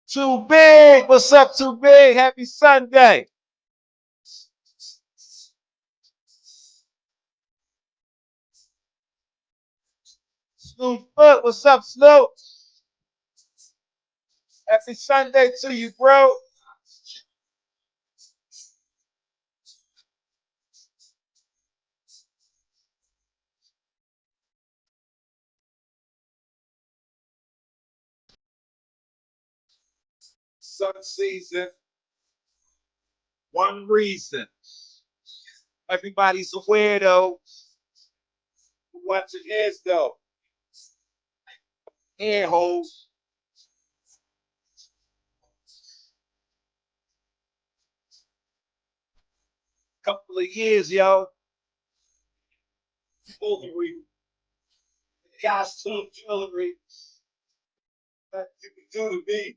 Too big. What's up, too big? Happy Sunday. Snoop Foot, what's up, Snoop? Happy Sunday to you, bro. Sun season, one reason. Everybody's a weirdo. What it is, though. Air holes. Couple of years, yo. Foolery. Costume jewelry. That you can do to me.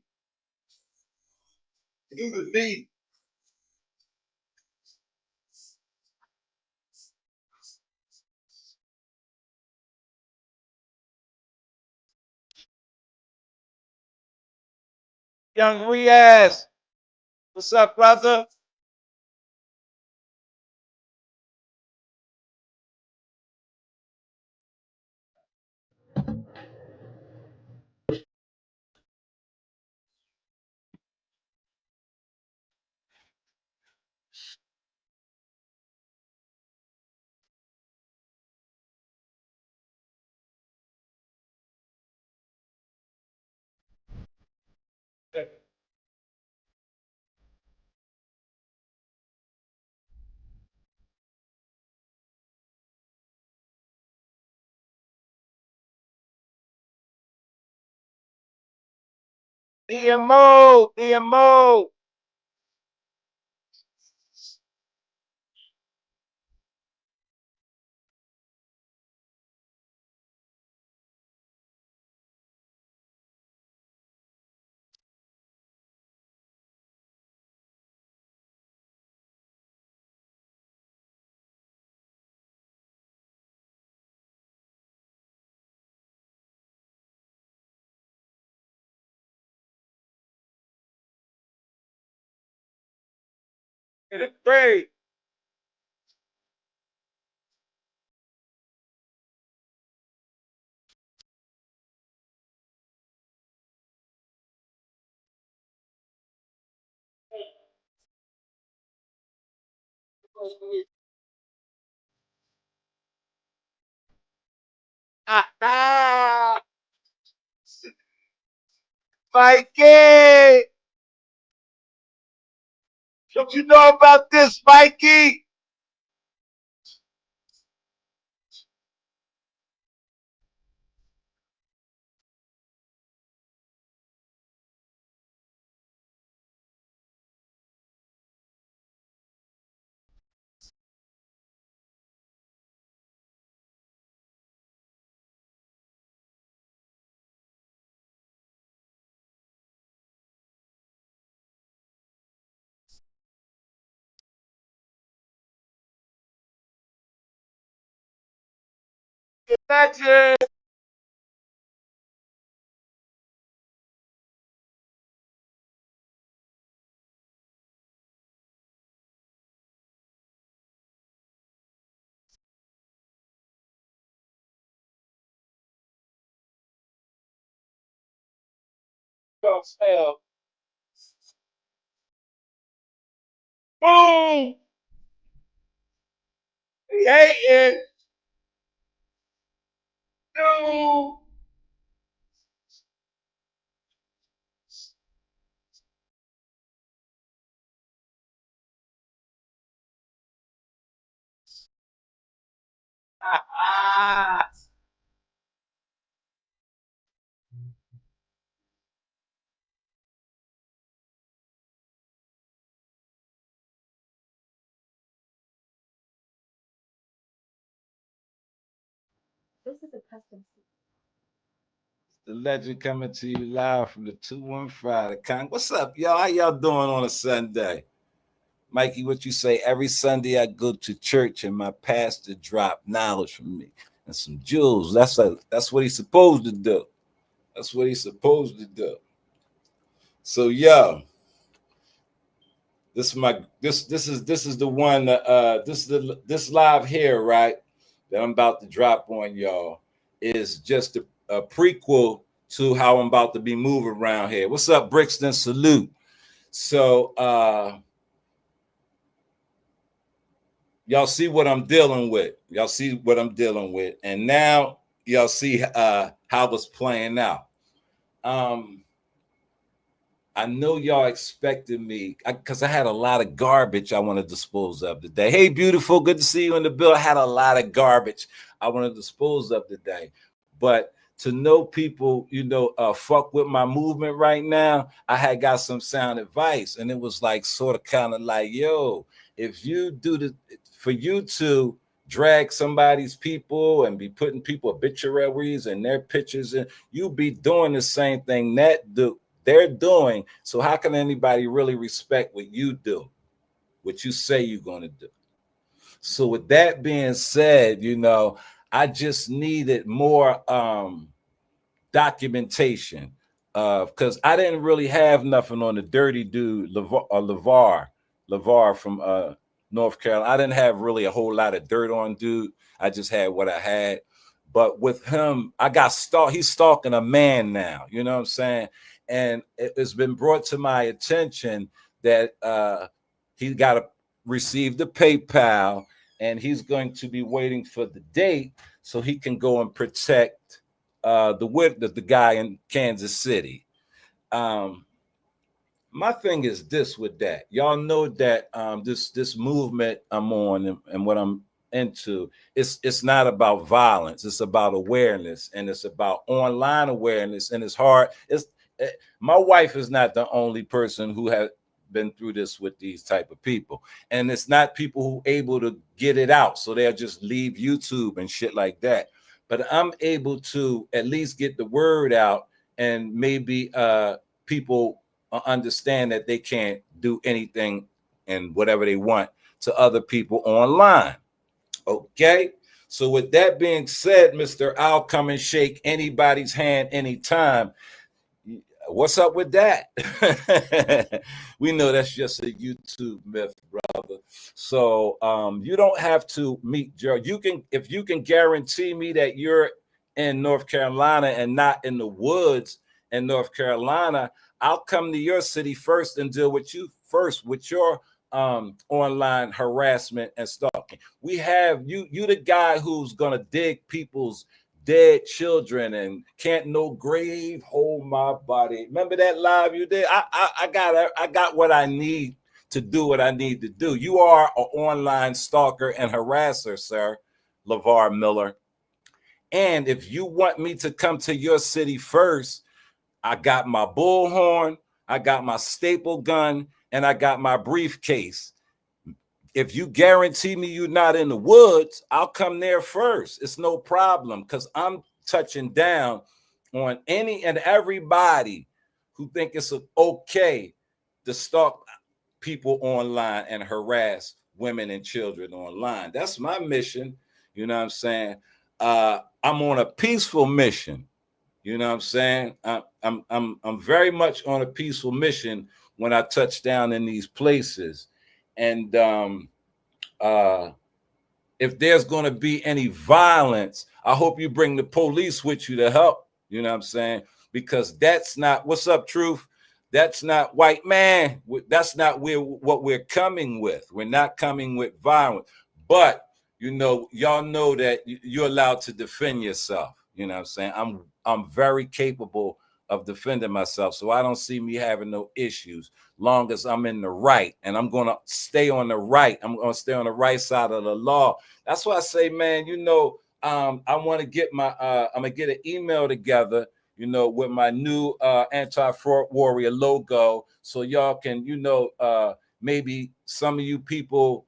Do to me. Young Riaz. What's up, brother? DMO. DMO. Get it straight. Ah, Mikey! Don't you know about this, Mikey? Imagine. Go spell. Boom! He hating. No. The legend coming to you live from the 215. What's up, y'all? How y'all doing on a Sunday? Mikey, what you say? Every Sunday I go to church and my pastor drop knowledge from me and some jewels. That's what he's supposed to do. That's what he's supposed to do. So yo, this is the one this live here, right? That I'm about to drop on y'all is just a prequel to how I'm about to be moving around here. What's up, Brixton? Salute. So y'all see what I'm dealing with. Y'all see what I'm dealing with. And now y'all see how it's playing out. I know y'all expected me because I had a lot of garbage I want to dispose of today. Hey, beautiful, good to see you in the bill. I had a lot of garbage I want to dispose of today. But to know people, fuck with my movement right now, I had got some sound advice. And it was like sort of kind of like, yo, if you do for you to drag somebody's people and be putting people obituaries and their pictures in, you be doing the same thing they're doing. So how can anybody really respect what you do, what you say you're going to do? So with that being said, I just needed more documentation because I didn't really have nothing on the dirty dude LeVar from North Carolina. I didn't have really a whole lot of dirt on dude. I just had what I had. But with him, I got stalked. He's stalking a man now. You know what I'm saying? And it's been brought to my attention that he got to receive the PayPal, and he's going to be waiting for the date so he can go and protect the guy in Kansas City. My thing is this with that. Y'all know that this movement I'm on and what I'm into, it's not about violence. It's about awareness, and it's about online awareness. And it's hard. My wife is not the only person who has been through this with these type of people, and it's not people who able to get it out, so they'll just leave YouTube and shit like that. But I'm able to at least get the word out, and maybe people understand that they can't do anything and whatever they want to other people online. Okay. So with that being said, Mr. I'll come and shake anybody's hand anytime. What's up with that? We know that's just a YouTube myth, brother. So you don't have to meet Joe. If you can guarantee me that you're in North Carolina and not in the woods in North Carolina, I'll come to your city first and deal with you first with your online harassment and stalking. We have you the guy who's gonna dig people's dead children and can't no grave hold my body. Remember that live you did? I got what I need to do what I need to do. You are an online stalker and harasser, sir, LeVar Miller. And if you want me to come to your city first, I got my bullhorn, I got my staple gun, and I got my briefcase. If you guarantee me you're not in the woods, I'll come there first. It's no problem because I'm touching down on any and everybody who think it's okay to stalk people online and harass women and children online. That's my mission. You know what I'm saying? I'm on a peaceful mission. You know what I'm saying? I'm very much on a peaceful mission when I touch down in these places. And if there's going to be any violence, I hope you bring the police with you to help. You know what I'm saying? Because that's not what's up, truth. That's not white man. That's not what we're coming with. We're not coming with violence. But y'all know that you're allowed to defend yourself. You know what I'm saying? I'm very capable of defending myself. So I don't see me having no issues long as I'm in the right, and I'm going to stay on the right. I'm going to stay on the right side of the law. That's why I say, man, I want to get I'm going to get an email together, with my new anti-fraud warrior logo. So y'all can, maybe some of you people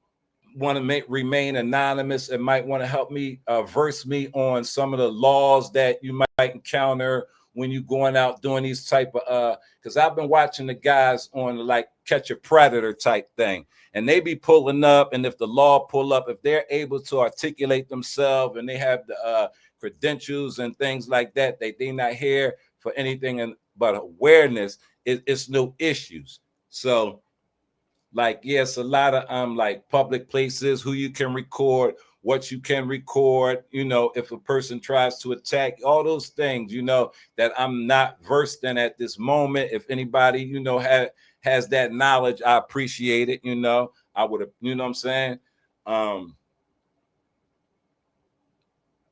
want to remain anonymous and might want to help me verse me on some of the laws that you might encounter when you're going out doing these type of because I've been watching the guys on like catch a predator type thing, and they be pulling up, and if the law pull up, if they're able to articulate themselves and they have the credentials and things like that, they're not here for anything but awareness, it's no issues. So like, yes, a lot of like public places, who you can record, what you can record, if a person tries to attack, all those things, that I'm not versed in at this moment. If anybody, has that knowledge, I appreciate it. I would have, what I'm saying?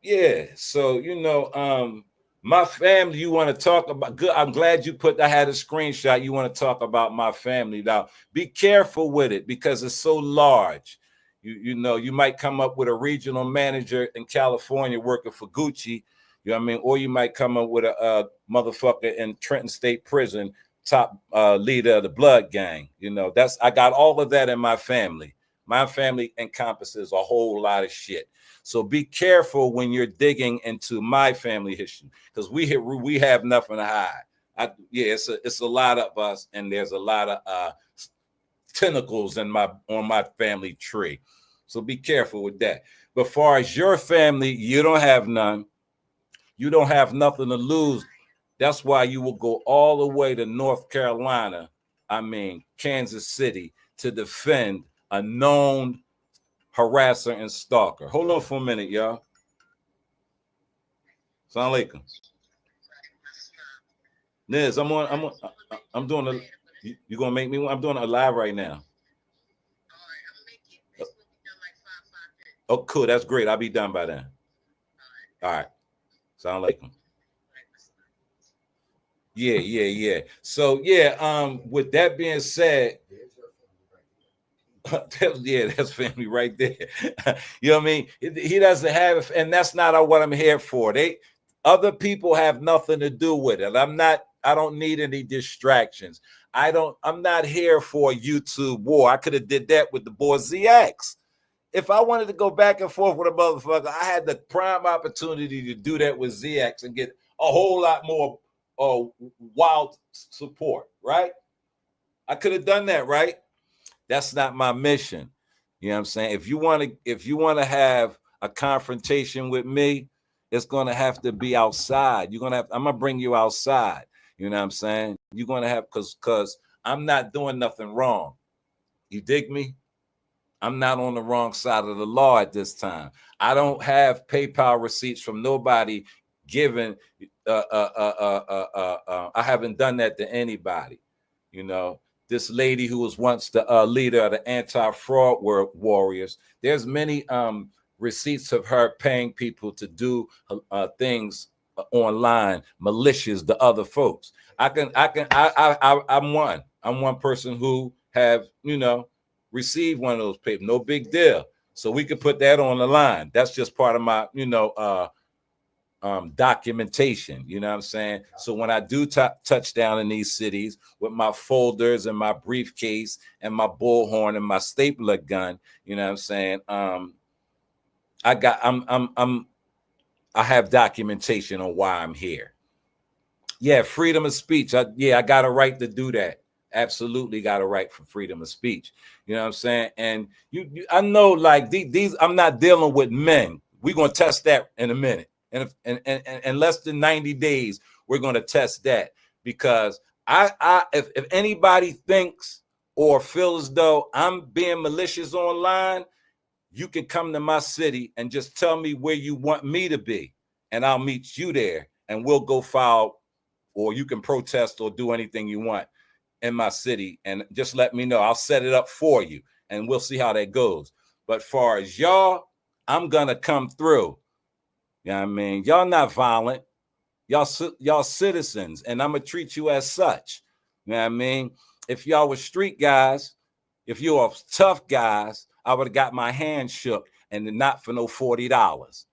Yeah. So, my family, you want to talk about good. I'm glad I had a screenshot. You want to talk about my family. Now, be careful with it because it's so large. You might come up with a regional manager in California working for Gucci, you know what I mean? Or you might come up with a motherfucker in Trenton State Prison, top leader of the blood gang. I got all of that in my family. My family encompasses a whole lot of shit. So be careful when you're digging into my family history, because we have nothing to hide. It's a lot of us, and there's a lot of tentacles on my family tree. So be careful with that. But far as your family, you don't have none. You don't have nothing to lose. That's why you will go all the way to North Carolina, Kansas City, to defend a known harasser and stalker. Hold on for a minute, y'all. Assalamu alaikum. Niz, I'm doing you gonna make me? I'm doing a live right now. Oh, cool. That's great. I'll be done by then. All right. Assalamu alaikum. Yeah. So with that being said, that's family right there. You know what I mean? He doesn't have it, and that's not what I'm here for. Other people have nothing to do with it. I don't need any distractions. I'm not here for a YouTube war. I could have did that with the boy ZX. If I wanted to go back and forth with a motherfucker, I had the prime opportunity to do that with ZX and get a whole lot more wild support, right? I could have done that, right? That's not my mission. You know what I'm saying? If you want to have a confrontation with me, it's going to have to be outside. I'm going to bring you outside. You know what I'm saying? You're going to have, because I'm not doing nothing wrong. You dig me? I'm not on the wrong side of the law at this time. I don't have PayPal receipts from nobody giving. I haven't done that to anybody. This lady who was once the leader of the anti-fraud warriors. There's many receipts of her paying people to do things online, malicious to other folks. I'm one person who have received one of those papers. No big deal. So we could put that on the line. That's just part of my documentation. You know what I'm saying? So when I do touch down in these cities with my folders and my briefcase and my bullhorn and my stapler gun, you know what I'm saying? I have documentation on why I'm here. Yeah, freedom of speech. I got a right to do that. Absolutely got a right for freedom of speech. You know what I'm saying? And I know, like these I'm not dealing with men. We're gonna test that in a minute. And in less than 90 days, we're gonna test that, because if anybody thinks or feels as though I'm being malicious online, you can come to my city and just tell me where you want me to be, and I'll meet you there, and we'll go file, or you can protest or do anything you want in my city, and just let me know. I'll set it up for you, and we'll see how that goes. But far as y'all, I'm gonna come through. You know what I mean? Y'all not violent. Y'all citizens, and I'm gonna treat you as such. You know what I mean? If y'all were street guys, if you are tough guys, I would have got my hand shook, and not for no $40.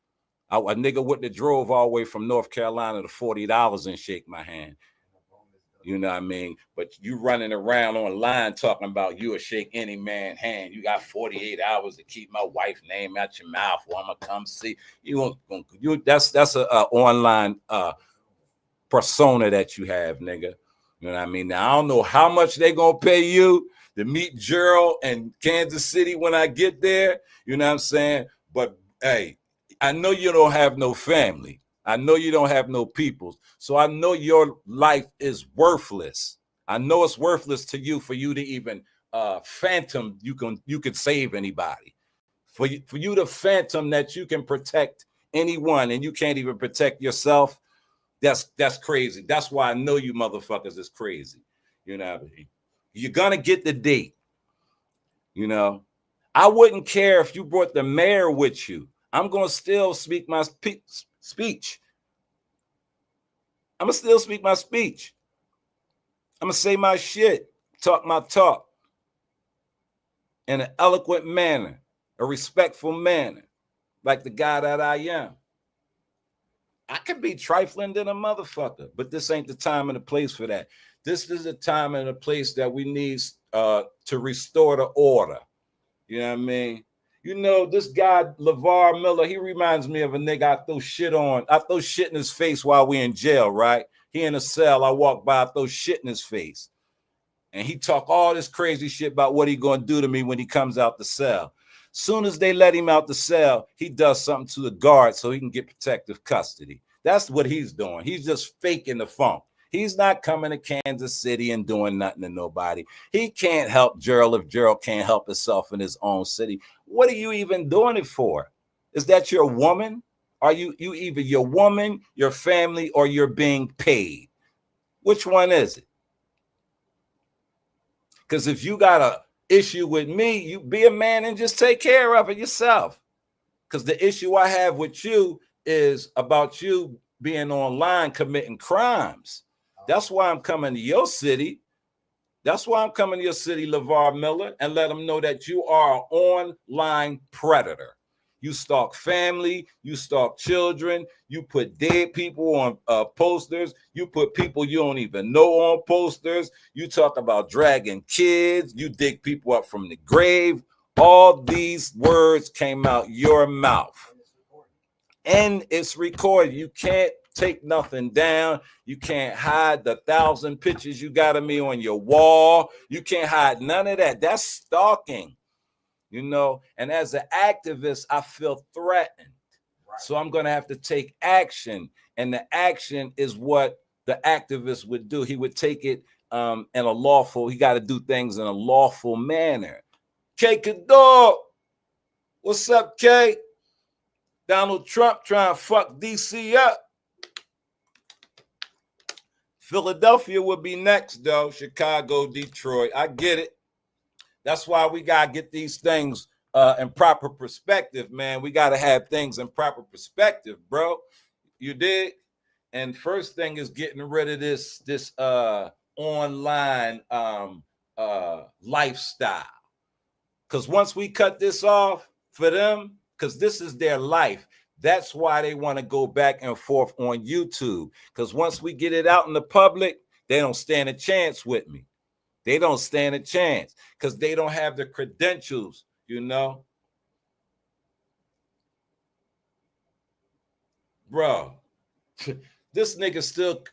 A nigga wouldn't have drove all the way from North Carolina to $40 and shake my hand. You know what I mean? But you running around online talking about you will shake any man's hand. You got 48 hours to keep my wife's name out your mouth, or I'm gonna come see you. That's a online persona that you have, nigga. You know what I mean? Now I don't know how much they gonna pay you to meet Gerald in Kansas City when I get there. You know what I'm saying? But hey, I know you don't have no family. I know you don't have no peoples. So I know your life is worthless. I know it's worthless to you for you to even phantom you could save anybody. For you to phantom that you can protect anyone and you can't even protect yourself. That's crazy. That's why I know you motherfuckers is crazy. You know what I mean? You're gonna get the date. You know, I wouldn't care if you brought the mayor with you. I'm gonna still speak my speech. I'm gonna still speak my speech. I'm gonna say my shit, talk my talk in an eloquent manner, a respectful manner, like the guy that I am. I could be trifling than a motherfucker, but this ain't the time and the place for that. This is a time and a place that we need to restore the order. You know what I mean? You know, this guy, LeVar Miller, he reminds me of a nigga I throw shit on. I throw shit in his face while we in jail, right? He in a cell. I walk by, I throw shit in his face. And he talk all this crazy shit about what he going to do to me when he comes out the cell. Soon as they let him out the cell, he does something to the guard so he can get protective custody. That's what he's doing. He's just faking the funk. He's not coming to Kansas City and doing nothing to nobody. He can't help Gerald if Gerald can't help himself in his own city. What are you even doing it for? Is that your woman? Are you either your woman, your family, or you're being paid? Which one is it? Because if you got a issue with me, you be a man and just take care of it yourself. Because the issue I have with you is about you being online committing crimes. That's why I'm coming to your city. That's why I'm coming to your city, LeVar Miller, and let them know that you are an online predator. You stalk family, you stalk children, you put dead people on posters, you put people you don't even know on posters, you talk about dragging kids, you dig people up from the grave. All these words came out your mouth. And it's recorded. You can't take nothing down. You can't hide the 1,000 pictures you got of me on your wall. You can't hide none of that. That's stalking. You know, and as an activist, I feel threatened. Right. So I'm going to have to take action. And the action is what the activist would do. He would take it in a lawful, he got to do things in a lawful manner. K Kador, what's up, K? Donald Trump trying to fuck DC up. Philadelphia would be next, though. Chicago, Detroit. I get it. That's why we got to get these things in proper perspective, man. We got to have things in proper perspective, bro. You dig? And first thing is getting rid of this online lifestyle. Because once we cut this off for them, because this is their life, that's why they want to go back and forth on YouTube. Because once we get it out in the public, they don't stand a chance with me. They don't stand a chance because they don't have the credentials, you know. Bro, this nigga still,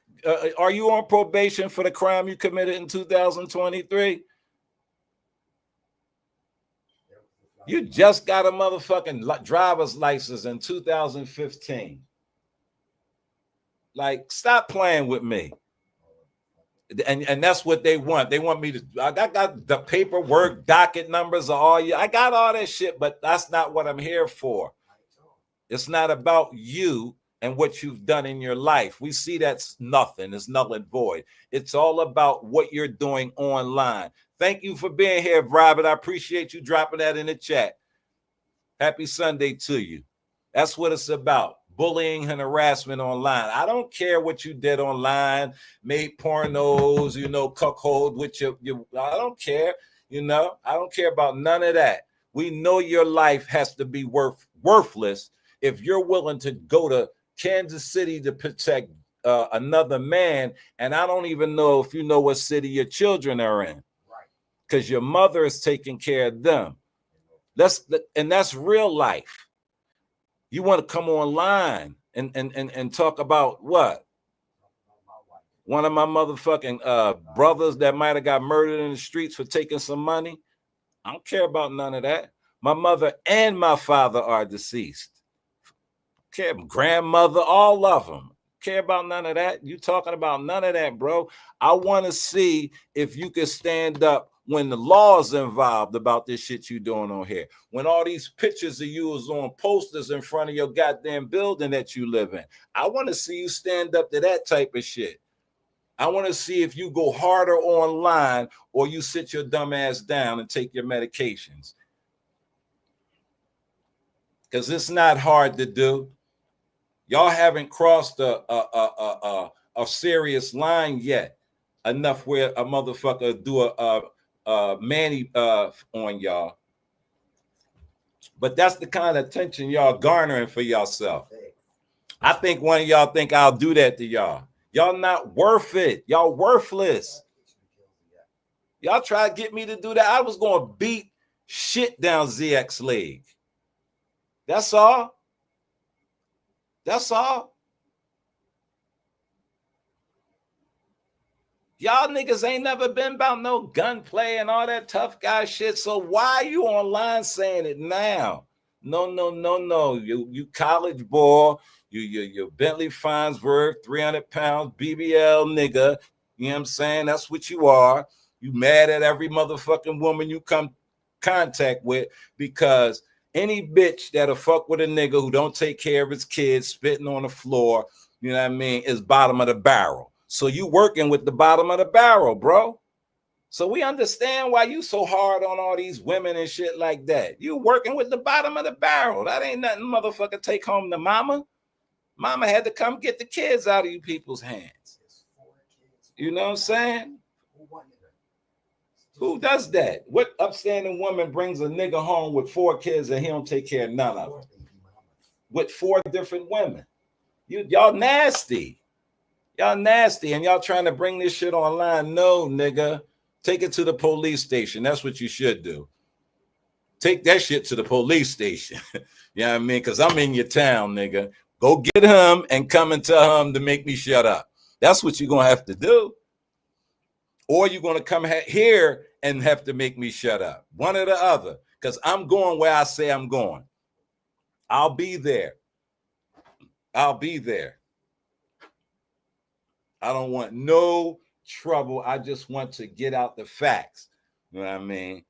are you on probation for the crime you committed in 2023? You just got a motherfucking driver's license in 2015. Like, stop playing with me. And that's what they want. They want me to. I got the paperwork, docket numbers, all you. I got all that shit, but that's not what I'm here for. It's not about you and what you've done in your life. We see that's nothing. It's null and void. It's all about what you're doing online. Thank you for being here, Robert. I appreciate you dropping that in the chat. Happy Sunday to you. That's what it's about. bullying and harassment online. I don't care what you did online, made pornos, cuckold with your I don't care, I don't care about none of that. We know your life has to be worthless if you're willing to go to Kansas City to protect another man. And I don't even know if you know what city your children are in, because your mother is taking care of them. And that's real life. You want to come online and talk about what? One of my motherfucking brothers that might have got murdered in the streets for taking some money. I don't care about none of that. My mother and my father are deceased. Care, grandmother, all of them. Care about none of that. You talking about none of that, bro. I want to see if you can stand up when the law's involved about this shit you doing on here. When all these pictures of you is on posters in front of your goddamn building that you live in. I want to see you stand up to that type of shit. I want to see if you go harder online or you sit your dumb ass down and take your medications. Because it's not hard to do. Y'all haven't crossed a serious line yet, enough where a motherfucker do a manny on y'all. But that's the kind of attention y'all garnering for yourself. I think one of y'all think I'll do that to y'all. Y'all not worth it. Y'all worthless. Y'all try to get me to do that. I was going to beat shit down ZX leg. That's all. That's all. Y'all niggas ain't never been about no gunplay and all that tough guy shit. So why are you online saying it now? No. You college boy. You Bentley Farnsworth, 300 pounds, BBL nigga. You know what I'm saying? That's what you are. You mad at every motherfucking woman you come contact with because any bitch that'll fuck with a nigga who don't take care of his kids, spitting on the floor, you know what I mean, is bottom of the barrel. So you working with the bottom of the barrel, bro. So we understand why you so hard on all these women and shit like that. You working with the bottom of the barrel. That ain't nothing motherfucker take home to mama. Mama had to come get the kids out of you people's hands. You know what I'm saying? Who does that? What upstanding woman brings a nigga home with 4 kids and he don't take care of none of them? With 4 different women. Y'all nasty. Y'all nasty, and y'all trying to bring this shit online. No, nigga. Take it to the police station. That's what you should do. Take that shit to the police station. You know what I mean? Because I'm in your town, nigga. Go get him and come and tell him to make me shut up. That's what you're going to have to do. Or you're going to come here and have to make me shut up. One or the other. Because I'm going where I say I'm going. I'll be there. I'll be there. I don't want no trouble. I just want to get out the facts. You know what I mean?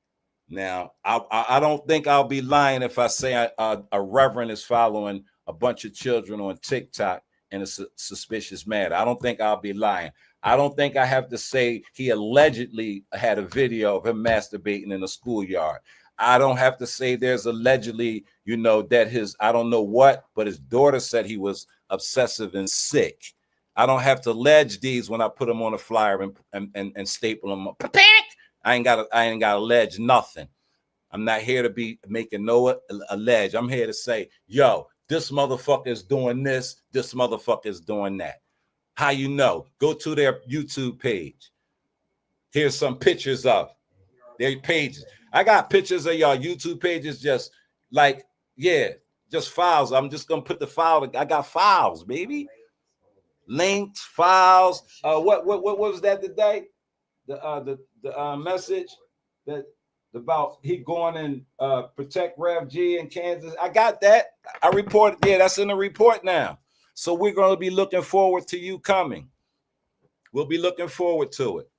Now, I don't think I'll be lying if I say a reverend is following a bunch of children on TikTok in a suspicious manner. I don't think I'll be lying. I don't think I have to say he allegedly had a video of him masturbating in a schoolyard. I don't have to say there's allegedly, that his, I don't know what, but his daughter said he was obsessive and sick. I don't have to allege these when I put them on a flyer and staple them up. I ain't got to allege nothing. I'm not here to be making no allege. I'm here to say, yo, this motherfucker is doing this. This motherfucker is doing that. How you know? Go to their YouTube page. Here's some pictures of their pages. I got pictures of y'all YouTube pages just like, yeah, just files. I'm just going to put the file. I got files, baby. Links, files. What was that today? The message that about he going and protect Rev G in Kansas. I got that. I reported. Yeah, that's in the report now. So we're going to be looking forward to you coming. We'll be looking forward to it.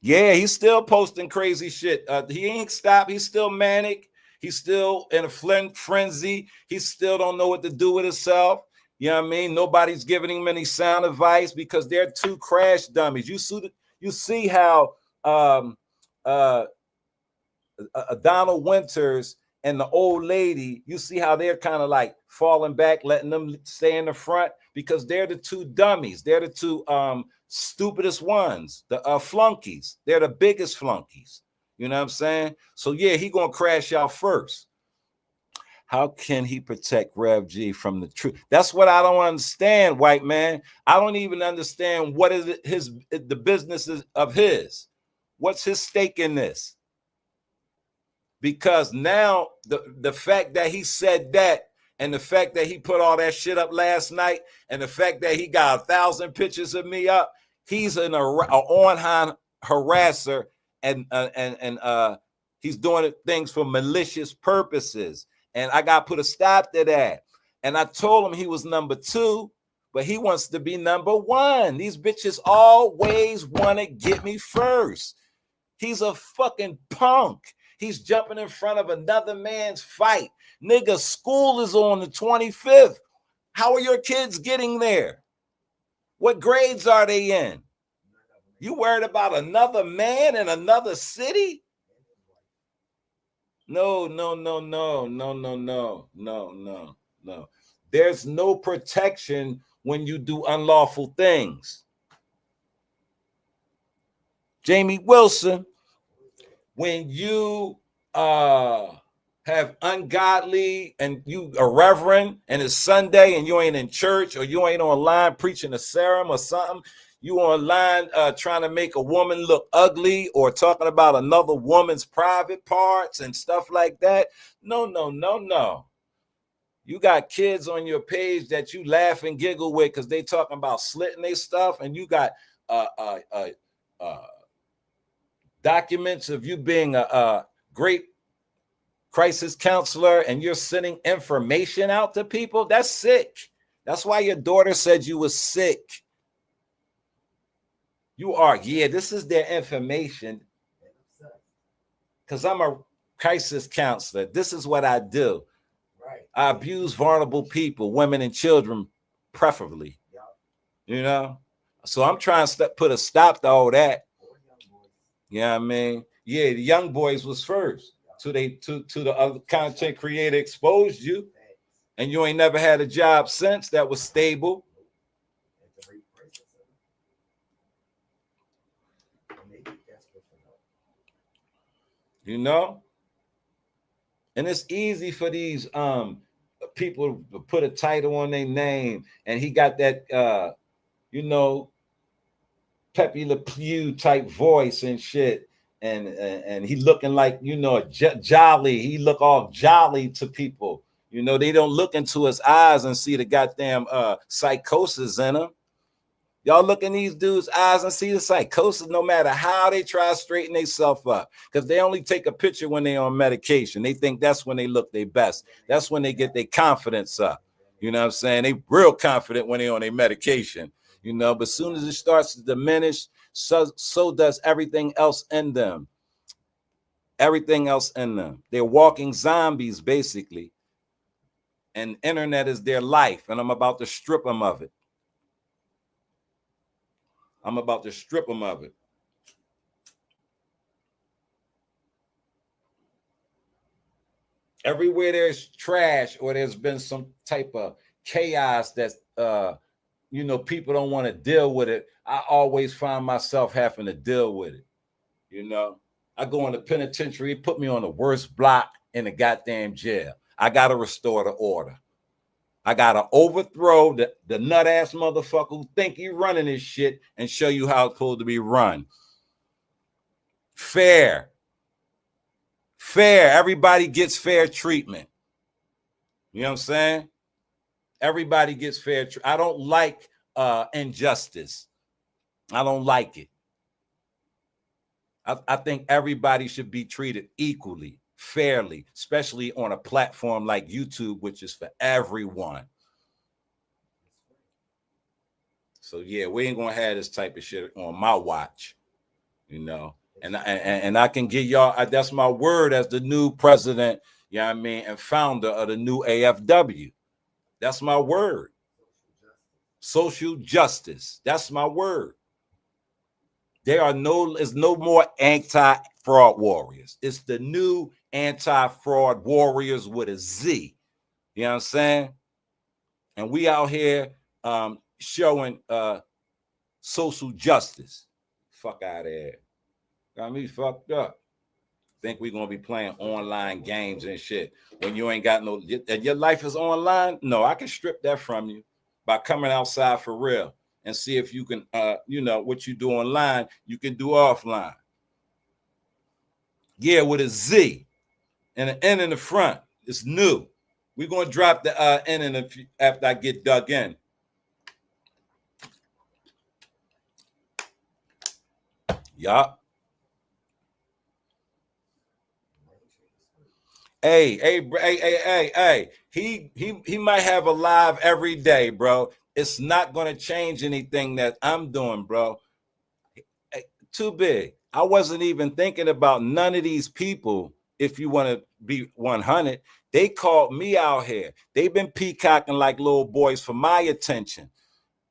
Yeah, he's still posting crazy shit. He ain't stopped. He's still manic. He's still in a frenzy. He still don't know what to do with himself. You know what I mean? Nobody's giving him any sound advice because they're 2 crash dummies. You see how Donald Winters and the old lady, you see how they're kind of like falling back, letting them stay in the front because they're the two dummies. They're the two stupidest ones, the flunkies. They're the biggest flunkies. You know what I'm saying? So yeah, he gonna crash out first. How can he protect Rev G from the truth? That's what I don't understand, white man. I don't even understand what is it, the business of his. What's his stake in this? Because now the fact that he said that, and the fact that he put all that shit up last night, and the fact that he got 1,000 pictures of me up, he's an online harasser, and he's doing things for malicious purposes. And I got to put a stop to that. And I told him he was number 2, but he wants to be number 1. These bitches always want to get me first. He's a fucking punk. He's jumping in front of another man's fight. Nigga, school is on the 25th. How are your kids getting there? What grades are they in? You worried about another man in another city? No. There's no protection when you do unlawful things. Jamie Wilson, when you have ungodly and you are reverend and it's Sunday and you ain't in church, or you ain't online preaching a sermon or something, you online trying to make a woman look ugly or talking about another woman's private parts and stuff like that. No. You got kids on your page that you laugh and giggle with because they talking about slitting their stuff, and you got documents of you being a great crisis counselor and you're sending information out to people. That's sick. That's why your daughter said you was sick. You are. Yeah, this is their information. Because I'm a crisis counselor. This is what I do. Right. I abuse vulnerable people, women and children, preferably. Yep. You know? So I'm trying to put a stop to all that. You know what I mean? Yeah, the young boys was first. To the other content creator exposed you, and you ain't never had a job since that was stable. You know? And it's easy for these people to put a title on their name, and he got that Pepe Le Pew type voice and shit, and he looking like jolly. He look all jolly to people. They don't look into his eyes and see the goddamn psychosis in him. Y'all look in these dudes' eyes and see the psychosis, no matter how they try to straighten themselves up, because they only take a picture when they're on medication. They think that's when they look their best. That's when they get their confidence up. You know what I'm saying? They real confident when they're on their medication. But as soon as it starts to diminish, so does everything else in them. Everything else in them. They're walking zombies, basically. And internet is their life, and I'm about to strip them of it. Everywhere there's trash or there's been some type of chaos that's people don't want to deal with it, I always find myself having to deal with it. I go in the penitentiary, put me on the worst block in the goddamn jail. I gotta restore the order. I gotta overthrow the nut ass motherfucker who think he running this shit and show you how it's supposed to be run. Fair. Everybody gets fair treatment. You know what I'm saying? Everybody gets fair treatment. I don't like injustice. I don't like it. I think everybody should be treated equally, fairly, especially on a platform like YouTube, which is for everyone. So yeah, we ain't gonna have this type of shit on my watch, And I can give y'all, that's my word as the new president, and founder of the new AFW. That's my word. Social justice. That's my word. There is no more fraud warriors. It's the new anti-fraud warriors with a Z. You know what I'm saying? And we out here showing social justice. Fuck out of here. Got me fucked up. Think we're gonna be playing online games and shit when you ain't got no, and your life is online? No, I can strip that from you by coming outside for real and see if you can what you do online, you can do offline. Yeah, with a Z and an N in the front. It's new. We're gonna drop the N in after I get dug in. Yup. Hey. He might have a live every day, bro. It's not gonna change anything that I'm doing, bro. Hey, too big. I wasn't even thinking about none of these people. If you want to be 100, they called me out here. They've been peacocking like little boys for my attention.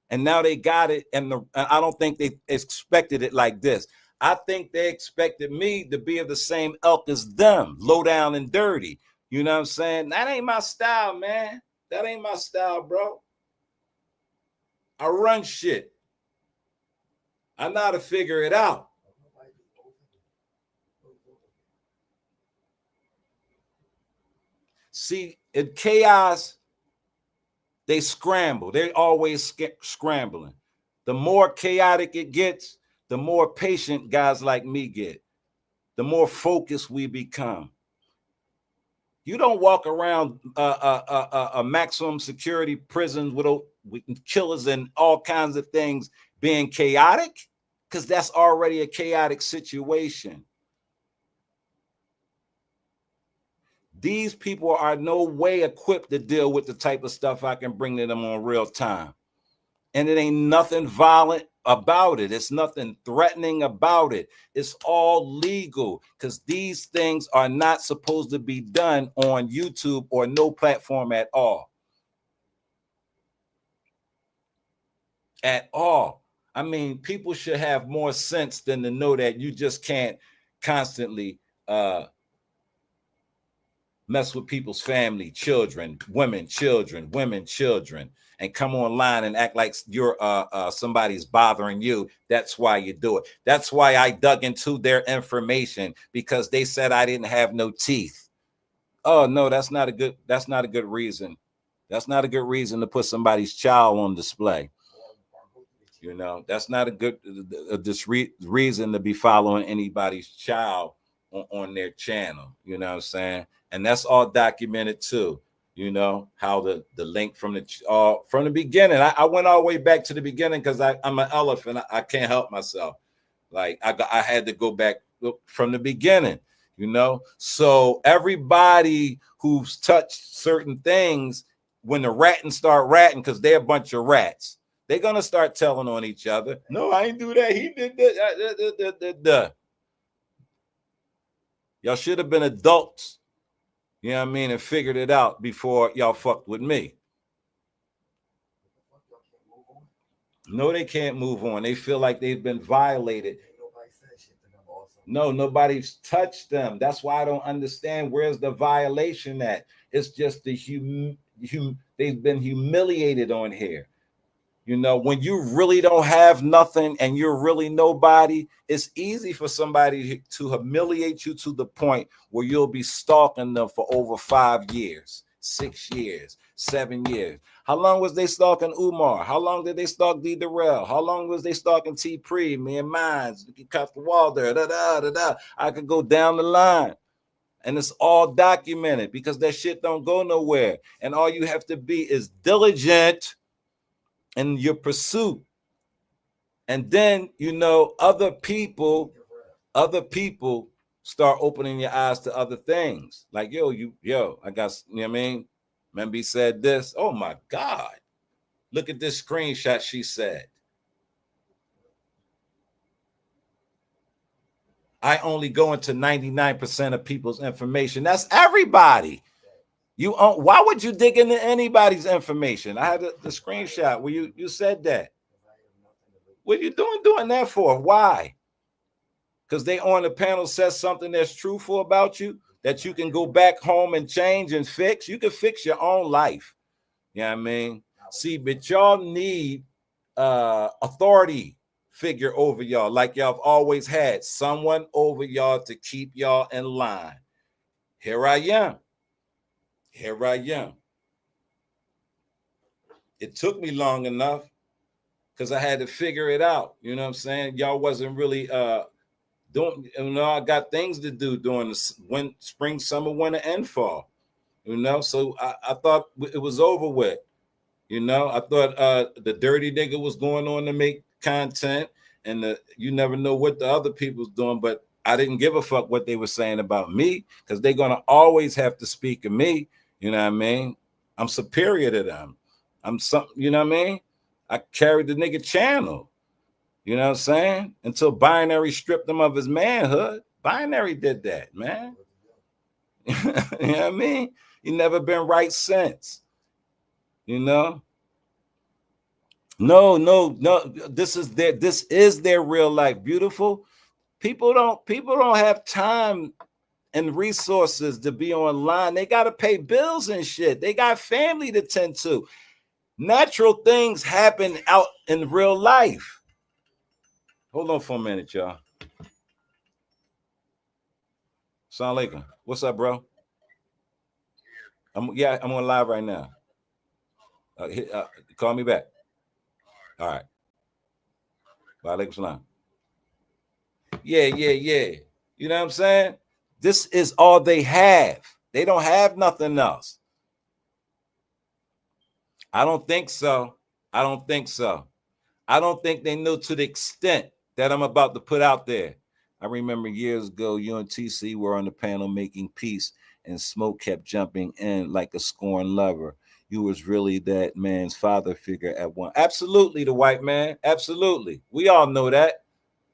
And now they got it. And I don't think they expected it like this. I think they expected me to be of the same ilk as them, low down and dirty. You know what I'm saying? That ain't my style, man. That ain't my style, bro. I run shit. I know how to figure it out. See, in chaos, they scramble. They're always scrambling. The more chaotic it gets, the more patient guys like me get, the more focused we become. You don't walk around a maximum security prison with killers and all kinds of things being chaotic, because that's already a chaotic situation. These people are no way equipped to deal with the type of stuff I can bring to them on real time. And it ain't nothing violent about it. It's nothing threatening about it. It's all legal, because these things are not supposed to be done on YouTube or no platform at all. At all. I mean, people should have more sense than to know that you just can't constantly mess with people's family, children, women, and come online and act like you're somebody's bothering you. That's why you do it. That's why I dug into their information, because they said I didn't have no teeth. Oh no, that's not a good reason. That's not a good reason to put somebody's child on display. You know, that's not a good reason to be following anybody's child on their channel. You know what I'm saying? And that's all documented too. You know how the link from the beginning. I went all the way back to the beginning because I'm an elephant. I can't help myself. Like I had to go back from the beginning. You know, so everybody who's touched certain things, when the ratting start ratting, because they're a bunch of rats, they're gonna start telling on each other. No, I ain't do that. He did that. Y'all should have been adults. You know what I mean? And figured it out before y'all fucked with me. No, they can't move on. They feel like they've been violated. No, nobody's touched them. That's why I don't understand. Where's the violation at? It's just the they've been humiliated on here. You know, when you really don't have nothing and you're really nobody, it's easy for somebody to humiliate you to the point where you'll be stalking them for over 5 years, 6 years, 7 years. How long was they stalking Umar? How long did they stalk D. Durrell? How long was they stalking T. Pre, me and Mines, cut the wall there, I could go down the line. And it's all documented, because that shit don't go nowhere. And all you have to be is diligent in your pursuit. And then, you know, other people start opening your eyes to other things. Like, I got, you know what I mean? Remember he said this? Oh my God. Look at this screenshot she said. I only go into 99% of people's information. That's everybody. Why would you dig into anybody's information? I had the screenshot where you said that. What are you doing that for? Why? because they on the panel says something that's truthful about you that you can go back home and change and fix. You can fix your own life. You know what I mean? See, but y'all need authority figure over y'all, like y'all have always had someone over y'all to keep y'all in line. Here I am. Here I am. It took me long enough because I had to figure it out. You know what I'm saying? Y'all wasn't really doing, you know, I got things to do during the spring, summer, winter, and fall. You know, so I thought it was over with. You know, I thought the dirty nigga was going on to make content, and you never know what the other people's doing, but I didn't give a fuck what they were saying about me because they're gonna always have to speak of me. You know what I mean? I'm superior to them. I'm something, you know what I mean? I carried the nigga channel. You know what I'm saying? Until Binary stripped him of his manhood. Binary did that, man. You know what I mean? He never been right since. You know? No. This is their real life. Beautiful. People don't have time and resources to be online. They got to pay bills and shit. They got family to tend to. Natural things happen out in real life. Hold on for a minute, y'all. Assalamu alaikum. What's up, bro? I'm on live right now. Call me back. All right. Wa alaikum salam. Yeah. You know what I'm saying? This is all they have. They don't have nothing else. I don't think so. I don't think they know to the extent that I'm about to put out there. I remember years ago, you and TC were on the panel making peace, and Smoke kept jumping in like a scorned lover. You was really that man's father figure at one. Absolutely, the white man. Absolutely. We all know that,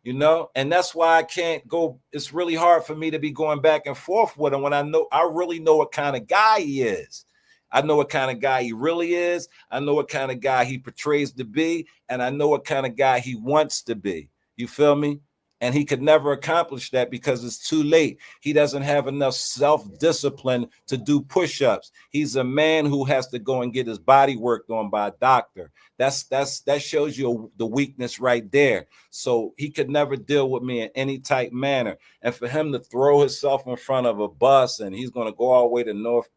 you know, and that's why I can't go. It's really hard for me to be going back and forth with him when I really know what kind of guy he is. I know what kind of guy he really is. I know what kind of guy he portrays to be, and I know what kind of guy he wants to be. You feel me? And he could never accomplish that because it's too late. He doesn't have enough self-discipline to do push-ups. He's a man who has to go and get his body worked on by a doctor. That shows you the weakness right there. So he could never deal with me in any type manner. And for him to throw himself in front of a bus and he's going to go all the way to North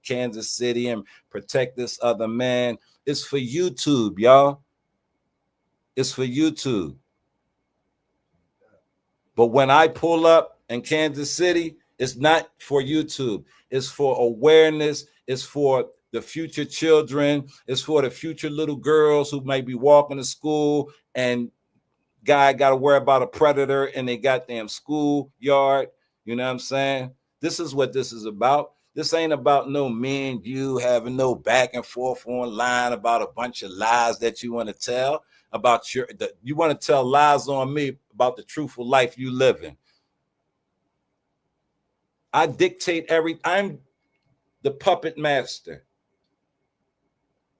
Kansas City and protect this other man, it's for YouTube, y'all. It's for YouTube. But when I pull up in Kansas City, it's not for YouTube. It's for awareness. It's for the future children. It's for the future little girls who might be walking to school and guy got to worry about a predator in their goddamn schoolyard. You know what I'm saying? This is what this is about. This ain't about no me and you having no back and forth online about a bunch of lies that you want to tell about you want to tell lies on me about the truthful life you live in. I dictate I'm the puppet master.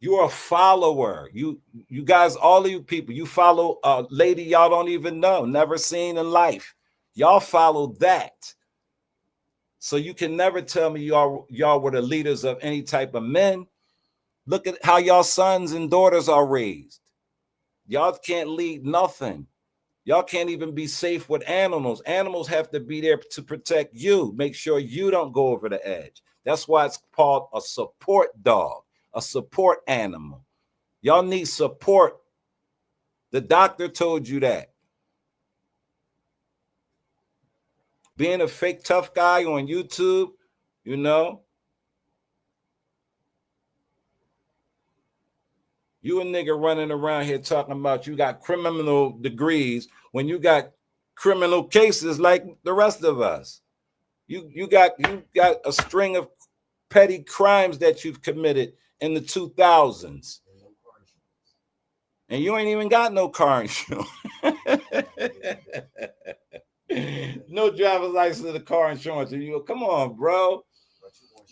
You are a follower. You guys, all of you people, you follow a lady y'all don't even know, never seen in life. Y'all follow that. So you can never tell me y'all were the leaders of any type of men. Look at how y'all sons and daughters are raised. Y'all can't lead nothing. Y'all can't even be safe with animals. Animals have to be there to protect you, make sure you don't go over the edge. That's why it's called a support dog, a support animal. Y'all need support. The doctor told you that. Being a fake tough guy on YouTube, you know, you a nigga running around here talking about you got criminal degrees when you got criminal cases like the rest of us. You got a string of petty crimes that you've committed in the 2000s. And you ain't even got no car insurance. No driver's license or the car insurance. And you go, come on, bro.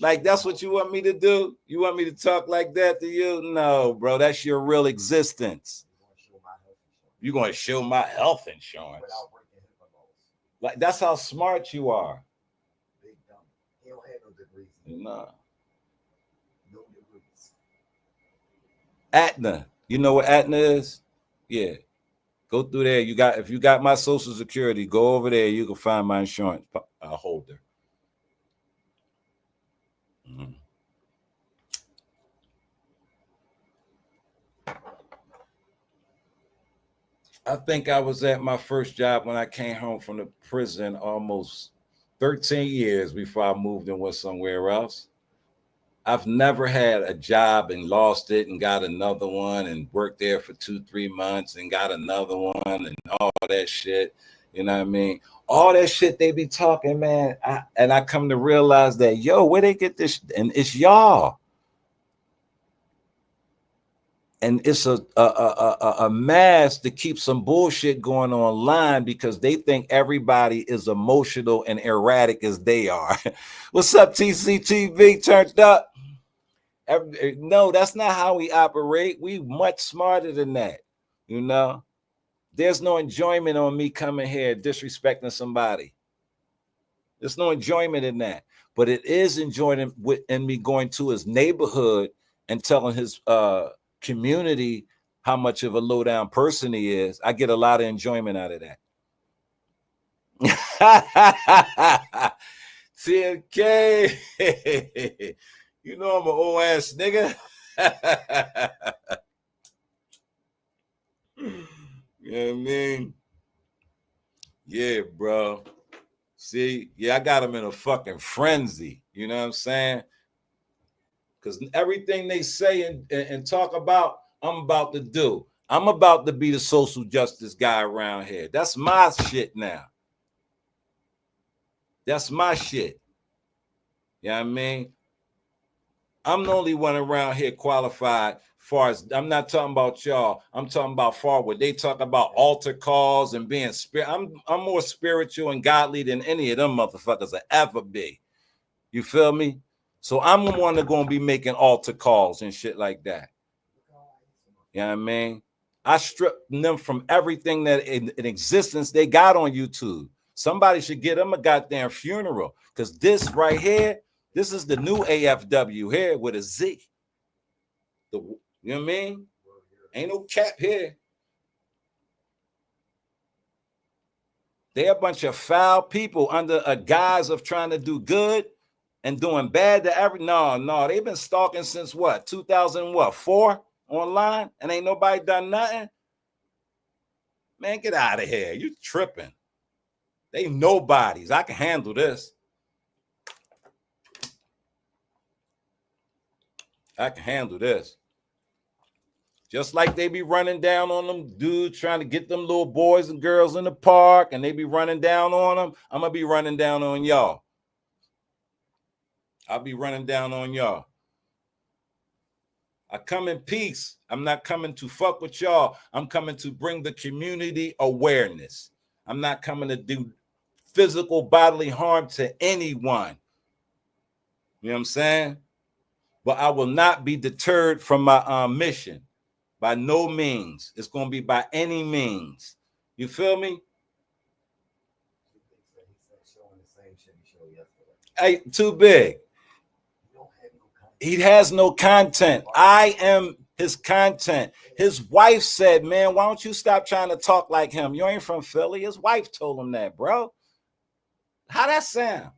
Like, that's what you want me to do? You want me to talk like that to you? No, bro, that's your real existence. You're going to show my health insurance. Like that's how smart you are. Big dumb. He don't have no degrees. Nah. No degrees. Aetna. You know what Aetna is? Yeah. Go through there. You got if you got my social security, go over there. You can find my insurance holder. Mm-hmm. I think I was at my first job when I came home from the prison almost 13 years before I moved and went somewhere else. I've never had a job and lost it and got another one and worked there for 2-3 months and got another one and all that shit. You know what I mean? All that shit they be talking, man. I come to realize that, yo, where they get this? And it's y'all. And it's a mask to keep some bullshit going online because they think everybody is emotional and erratic as they are. What's up, TCTV? Turned up? No, that's not how we operate. We much smarter than that. You know, there's no enjoyment on me coming here disrespecting somebody. There's no enjoyment in that. But it is enjoyment in me going to his neighborhood and telling his community how much of a low down person he is. I get a lot of enjoyment out of that. TMK, you know I'm an old ass nigga. You know what I mean? Yeah, bro. See, yeah, I got him in a fucking frenzy. You know what I'm saying? Because everything they say and talk about, I'm about to do. I'm about to be the social justice guy around here. That's my shit now. That's my shit. You know what I mean? I'm the only one around here qualified far as I'm not talking about y'all. I'm talking about far where they talk about altar calls and being spirit. I'm more spiritual and godly than any of them motherfuckers will ever be. You feel me? So I'm the one that's gonna be making altar calls and shit like that. You know what I mean? I stripped them from everything that in existence they got on YouTube. Somebody should get them a goddamn funeral because this right here, this is the new AFW here with a Z. You know what I mean? Ain't no cap here. They're a bunch of foul people under a guise of trying to do good and doing bad to every. No, they've been stalking since what? 2004 online, and ain't nobody done nothing. Man, get out of here. You tripping. They nobodies. I can handle this. I can handle this. Just like they be running down on them dudes trying to get them little boys and girls in the park, and they be running down on them. I'm going to be running down on y'all. I'll be running down on y'all. I come in peace. I'm not coming to fuck with y'all. I'm coming to bring the community awareness. I'm not coming to do physical bodily harm to anyone. You know what I'm saying? But I will not be deterred from my mission by no means. It's going to be by any means. You feel me? Hey, too big. He has no content. I am his content. His wife said, man, why don't you stop trying to talk like him? You ain't from Philly. His wife told him that, bro. How that sound?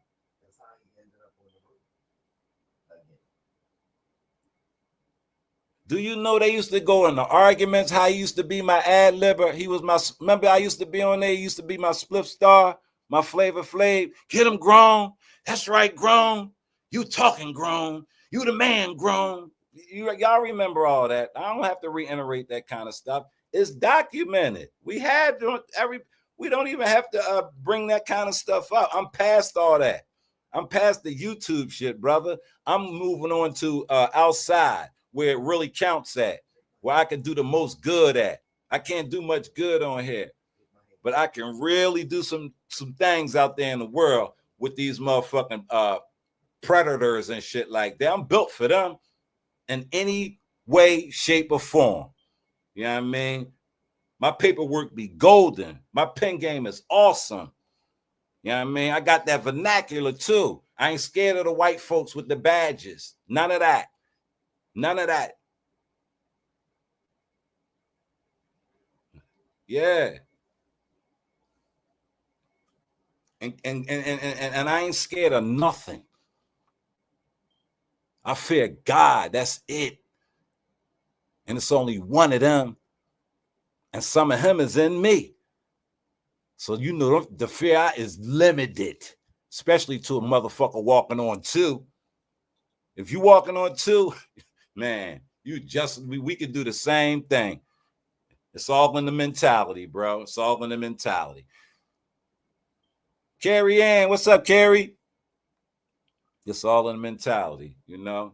Do you know they used to go into arguments? How he used to be my ad libber. He was my, remember I used to be on there. He used to be my Spliff Star, my Flavor Flav. Get him grown. That's right, grown. You talking grown. You the man grown. Y'all remember all that. I don't have to reiterate that kind of stuff. It's documented. We don't even have to bring that kind of stuff up. I'm past all that. I'm past the YouTube shit, brother. I'm moving on to outside where it really counts at, where I can do the most good at. I can't do much good on here, but I can really do some things out there in the world with these motherfucking predators and shit like that. I'm built for them in any way, shape, or form. You know what I mean? My paperwork be golden. My pen game is awesome. You know what I mean? I got that vernacular too. I ain't scared of the white folks with the badges. None of that. None of that. Yeah. And I ain't scared of nothing. I fear God. That's it. And it's only one of them. And some of him is in me. So you know the fear is limited, especially to a motherfucker walking on two. If you walking on two, man, we could do the same thing. It's all in the mentality, bro. It's all in the mentality. Carrie Ann, what's up, Carrie? It's all in the mentality, you know.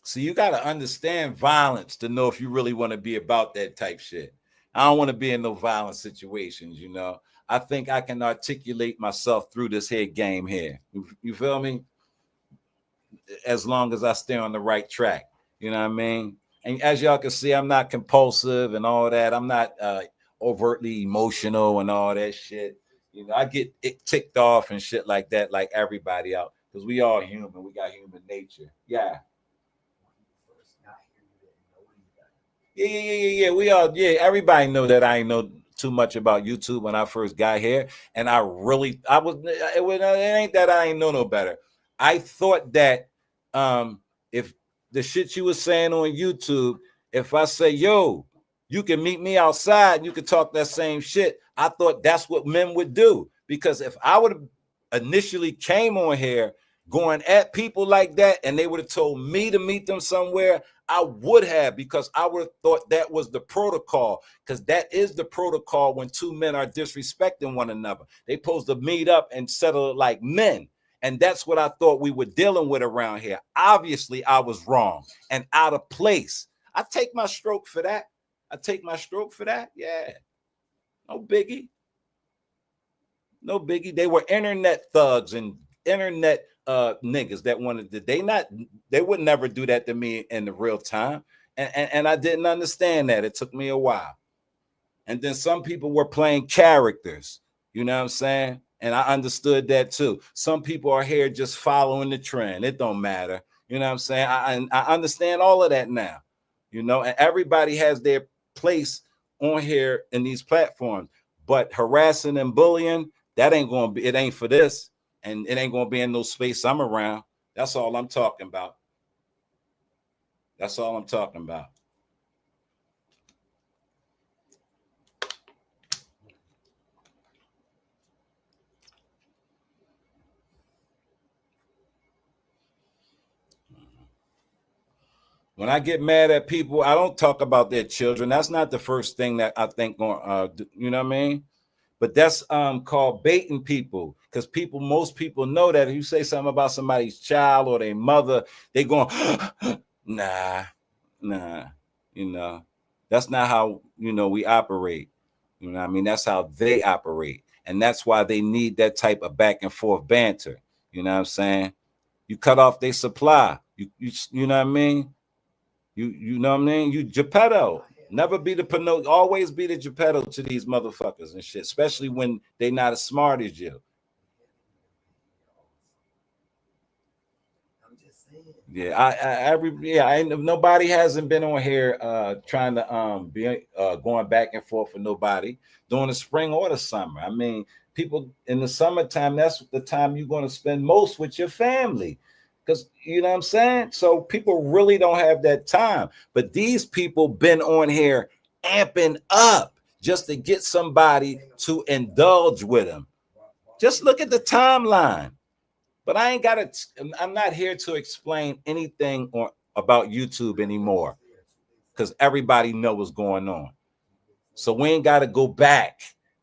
So you got to understand violence to know if you really want to be about that type shit. I don't want to be in no violent situations, you know. I think I can articulate myself through this here game here. You feel me? As long as I stay on the right track, you know what I mean? And as y'all can see, I'm not compulsive and all that. I'm not overtly emotional and all that shit. You know, I get it ticked off and shit like that, like everybody else, because we all human. We got human nature. Yeah. Yeah. We all, everybody know that I ain't know too much about YouTube when I first got here. And it ain't that I ain't know no better. I thought that if the shit you was saying on YouTube, if I say, yo, you can meet me outside and you can talk that same shit, I thought that's what men would do. Because if I would have initially came on here going at people like that and they would have told me to meet them somewhere, I would have, because I would have thought that was the protocol, because that is the protocol when two men are disrespecting one another. They supposed to meet up and settle like men. And that's what I thought we were dealing with around here. Obviously, I was wrong and out of place. I take my stroke for that. Yeah. No biggie. No biggie. They were internet thugs and internet niggas that wanted to, they would never do that to me in the real time. And I didn't understand that. It took me a while. And then some people were playing characters, you know what I'm saying? And I understood that too. Some people are here just following the trend. It don't matter. You know what I'm saying? I understand all of that now, you know, and everybody has their place on here in these platforms. But harassing and bullying, that ain't going to be, it ain't for this. And it ain't going to be in no space I'm around. That's all I'm talking about. That's all I'm talking about. When I get mad at people, I don't talk about their children. That's not the first thing that I think going, you know what I mean? But that's called baiting people, because most people know that if you say something about somebody's child or their mother, they going, nah, you know, that's not how, you know, we operate. You know what I mean? That's how they operate. And that's why they need that type of back and forth banter. You know what I'm saying? You cut off their supply. You know what I mean? You know what I mean? You Geppetto. Never be the Pinocchio. Always be the Geppetto to these motherfuckers and shit, especially when they not as smart as you. Nobody hasn't been on here trying to be going back and forth with nobody during the spring or the summer. I mean, people in the summertime, that's the time you're going to spend most with your family. Because you know what I'm saying? So people really don't have that time. But these people been on here amping up just to get somebody to indulge with them. Just look at the timeline. But I ain't got to, I'm not here to explain anything about YouTube anymore, because everybody know what's going on. So we ain't got to go back.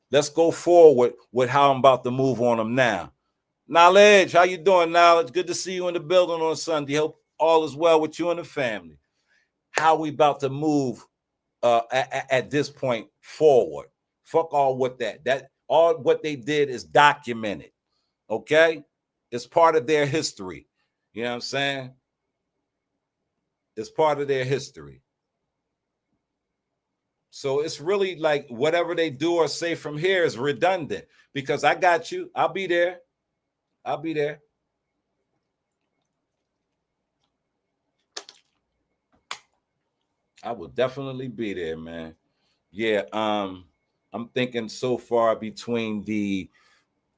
Let's go forward with how I'm about to move on them now. Knowledge, how you doing, Knowledge? Good to see you in the building on Sunday. Hope all is well with you and the family. How we about to move at this point forward? Fuck all with that. That all what they did is documented. Okay, it's part of their history. You know what I'm saying? It's part of their history. So it's really like whatever they do or say from here is redundant because I got you. I'll be there. I'll be there. I will definitely be there, man. Yeah. I'm thinking so far between the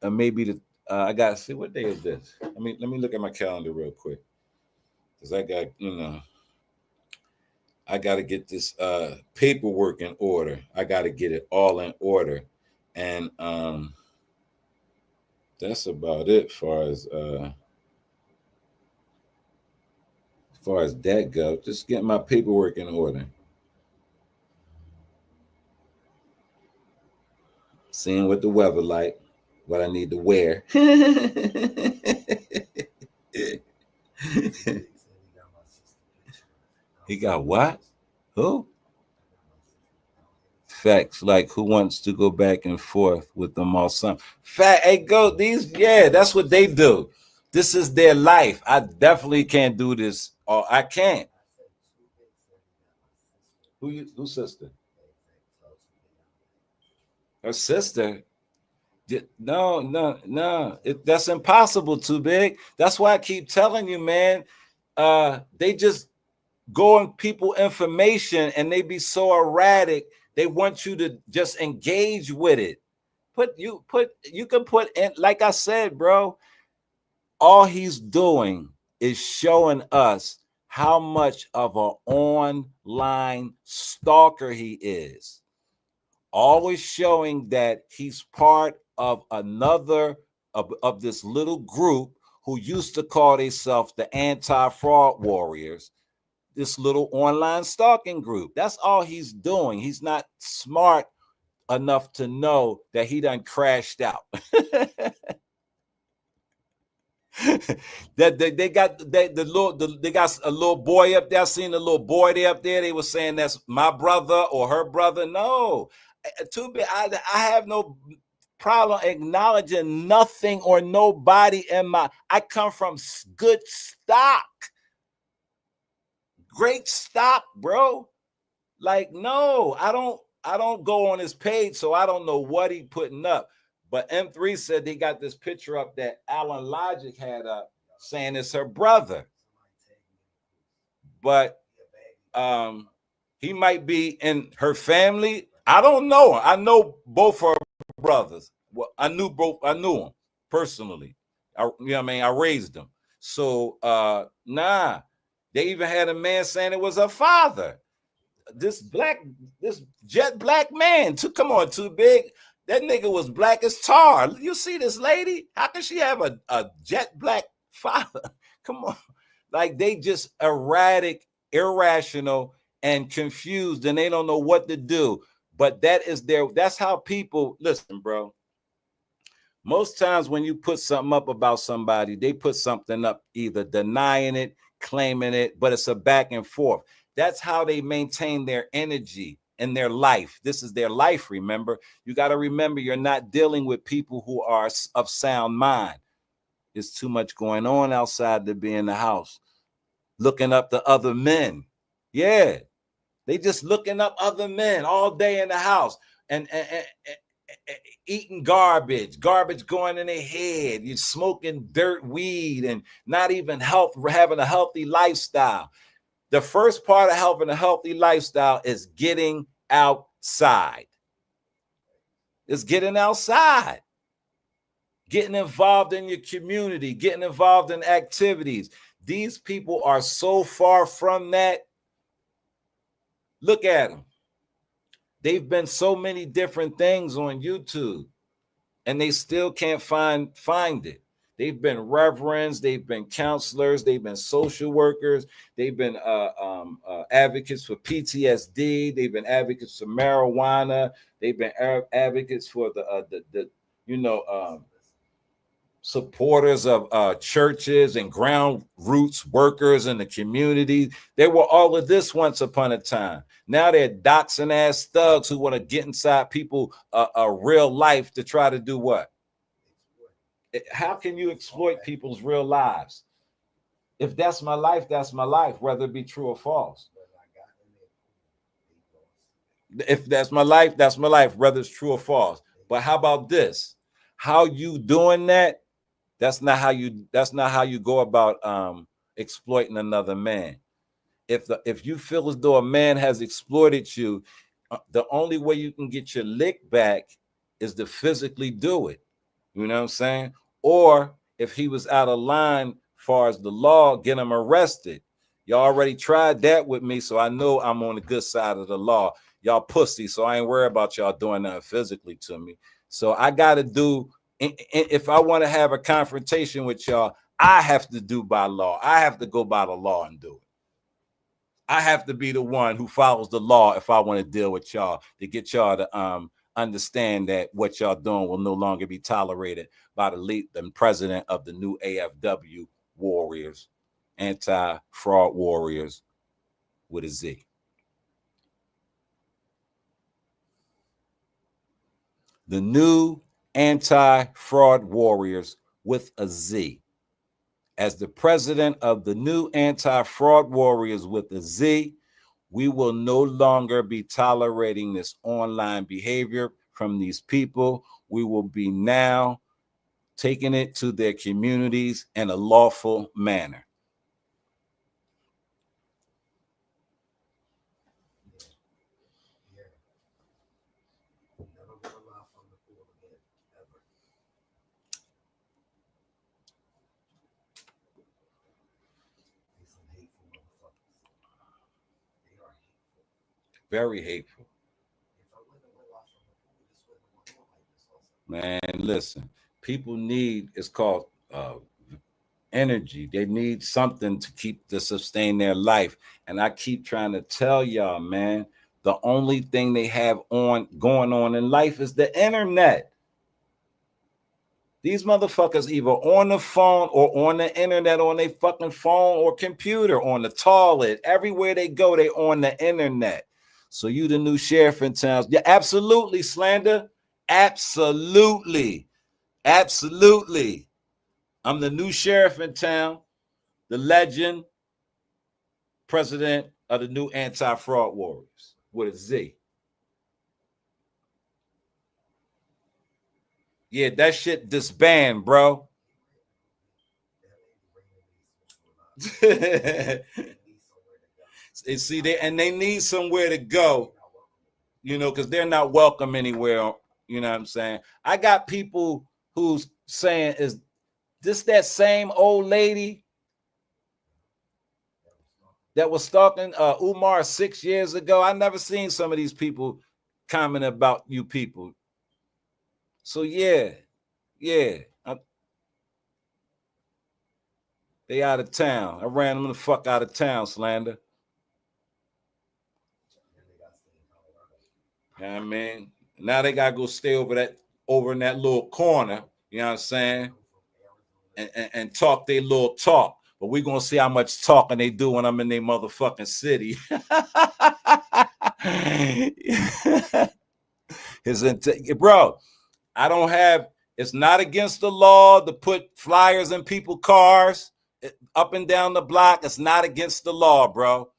maybe the I gotta see what day is this. Let me look at my calendar real quick because I got I got to get this paperwork in order. I got to get it all in order, and that's about it as far as that goes. Just getting my paperwork in order, seeing what the weather like, what I need to wear. He got what? Who? Facts, like who wants to go back and forth with them all some fact. Hey, go these, yeah, that's what they do. This is their life. I definitely can't do this, or I can't. Who sister? Her sister? No, no, no. That's impossible, too big. That's why I keep telling you, man. They just go on people information and they be so erratic. They want you to just engage with it. You can put in, like I said, bro, all he's doing is showing us how much of an online stalker he is. Always showing that he's part of another of this little group who used to call themselves the anti-fraud warriors, this little online stalking group. That's all he's doing. He's not smart enough to know that he done crashed out. That they got they got a little boy up there. I seen a little boy there up there. They were saying that's my brother or her brother. No, too bad. I have no problem acknowledging nothing or nobody in my. I come from good stock, great stock, bro. Like, no, I don't go on his page, so I don't know what he putting up. But M3 said they got this picture up that Alan Logic had up saying it's her brother. But he might be in her family. I don't know. I know both her brothers. Well, I knew them personally. You know what I mean? I raised them. So nah. They even had a man saying it was her father. This jet black man. Come on, too big. That nigga was black as tar. You see this lady? How can she have a jet black father? Come on. Like, they just erratic, irrational, and confused, and they don't know what to do. But that's how people listen, bro. Most times when you put something up about somebody, they put something up either denying it, claiming it, but it's a back and forth. That's how they maintain their energy in their life. This is their life, remember. You got to remember you're not dealing with people who are of sound mind. There's too much going on outside to be in the house. Looking up to other men. Yeah. They just looking up other men all day in the house and eating garbage going in their head. You're smoking dirt weed and not even having a healthy lifestyle. The first part of having a healthy lifestyle is getting outside. It's getting outside. Getting involved in your community, getting involved in activities. These people are so far from that. Look at them. They've been so many different things on YouTube, and they still can't find it. They've been reverends, they've been counselors, they've been social workers, they've been advocates for PTSD, they've been advocates for marijuana, they've been advocates for the supporters of churches and ground roots workers in the community. They were all of this once upon a time. Now they're doxing ass thugs who want to get inside people a real life to try to do what? How can you exploit people's real lives? If that's my life, whether it be true or false. If that's my life, whether it's true or false. But how about this? How you doing that? That's not how you go about exploiting another man. If you feel as though a man has exploited you, the only way you can get your lick back is to physically do it. You know what I'm saying? Or if he was out of line far as the law, get him arrested. Y'all already tried that with me, so I know I'm on the good side of the law. Y'all pussy, so I ain't worried about y'all doing nothing physically to me. So I got to do, if I want to have a confrontation with y'all, I have to do by law. I have to go by the law and do it. I have to be the one who follows the law if I want to deal with y'all, to get y'all to understand that what y'all doing will no longer be tolerated by the lead and president of the new AFW Warriors, anti-fraud warriors with a Z. The new anti-fraud warriors with a Z. As the president of the new anti-fraud warriors with a Z, we will no longer be tolerating this online behavior from these people. We will be now taking it to their communities in a lawful manner. Never gonna lie from the pool again, ever. These some hateful motherfuckers. They are hateful. Very hateful. If I wouldn't have went off from the pool, this wouldn't have went on like this also. Man, listen, people need, it's called energy. They need something to sustain their life. And I keep trying to tell y'all, man, the only thing they have going on in life is the internet. These motherfuckers either on the phone or on the internet, on their fucking phone or computer, on the toilet. Everywhere they go, they on the internet. So you the new sheriff in town. Yeah, absolutely, slander. Absolutely. Absolutely. I'm the new sheriff in town, the legend, president of the new anti-fraud warriors with a Z. Yeah, that shit disband, bro. And see, they need somewhere to go, you know, because they're not welcome anywhere. You know what I'm saying? I got people who's saying, is this that same old lady that was stalking Umar 6 years ago? I never seen some of these people comment about you people. So yeah, they out of town. I ran them the fuck out of town, slander. You know what I mean? Now they gotta go stay over in that little corner, you know what I'm saying? And talk their little talk. But we're gonna see how much talking they do when I'm in their motherfucking city. Bro, I don't have, it's not against the law to put flyers in people's cars up and down the block. It's not against the law, bro.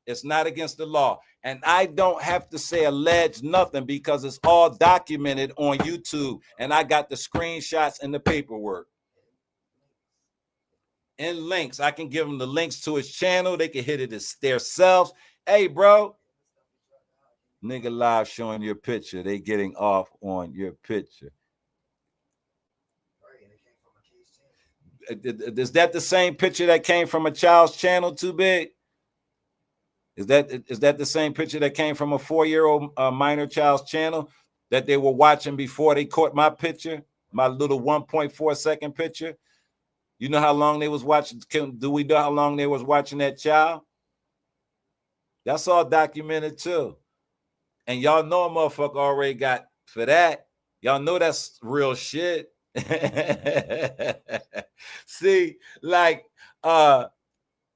It's not against the law. And I don't have to say alleged nothing because it's all documented on YouTube. And I got the screenshots and the paperwork. And links. I can give them the links to his channel. They can hit it themselves. Hey, bro. Nigga live showing your picture. They getting off on your picture. Is that the same picture that came from a child's channel, too big? Is that the same picture that came from a 4-year-old minor child's channel that they were watching before they caught my picture, my little 1.4 second picture? You know how long they was watching? Do we know how long they was watching that child? That's all documented too. And y'all know a motherfucker already got for that. Y'all know that's real shit. See, like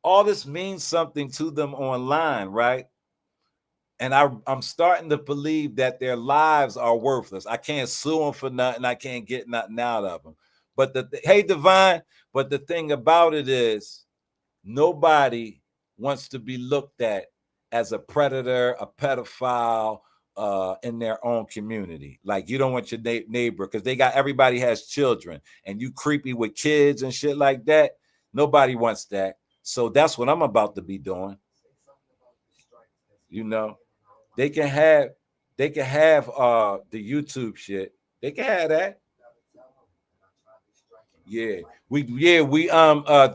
all this means something to them online, right? And I'm starting to believe that their lives are worthless. I can't sue them for nothing. I can't get nothing out of them. But hey, Divine, but the thing about it is nobody wants to be looked at as a predator, a pedophile, in their own community. Like you don't want your neighbor because everybody has children and you creepy with kids and shit like that. Nobody wants that. So that's what I'm about to be doing. You know, they can have the YouTube shit. They can have that. We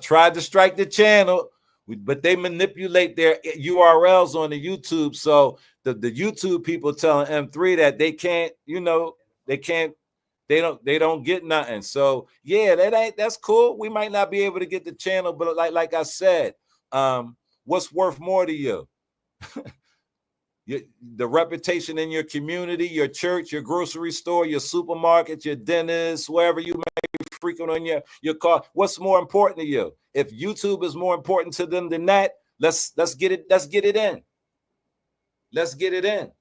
tried to strike the channel, but they manipulate their URLs on the YouTube. So the YouTube people telling M3 that they can't, they don't get nothing. So yeah, that's cool. We might not be able to get the channel, but like I said, what's worth more to you? The reputation in your community, your church, your grocery store, your supermarket, your dentist, wherever you may frequent on your car. What's more important to you? If YouTube is more important to them than that, let's get it in. Let's get it in.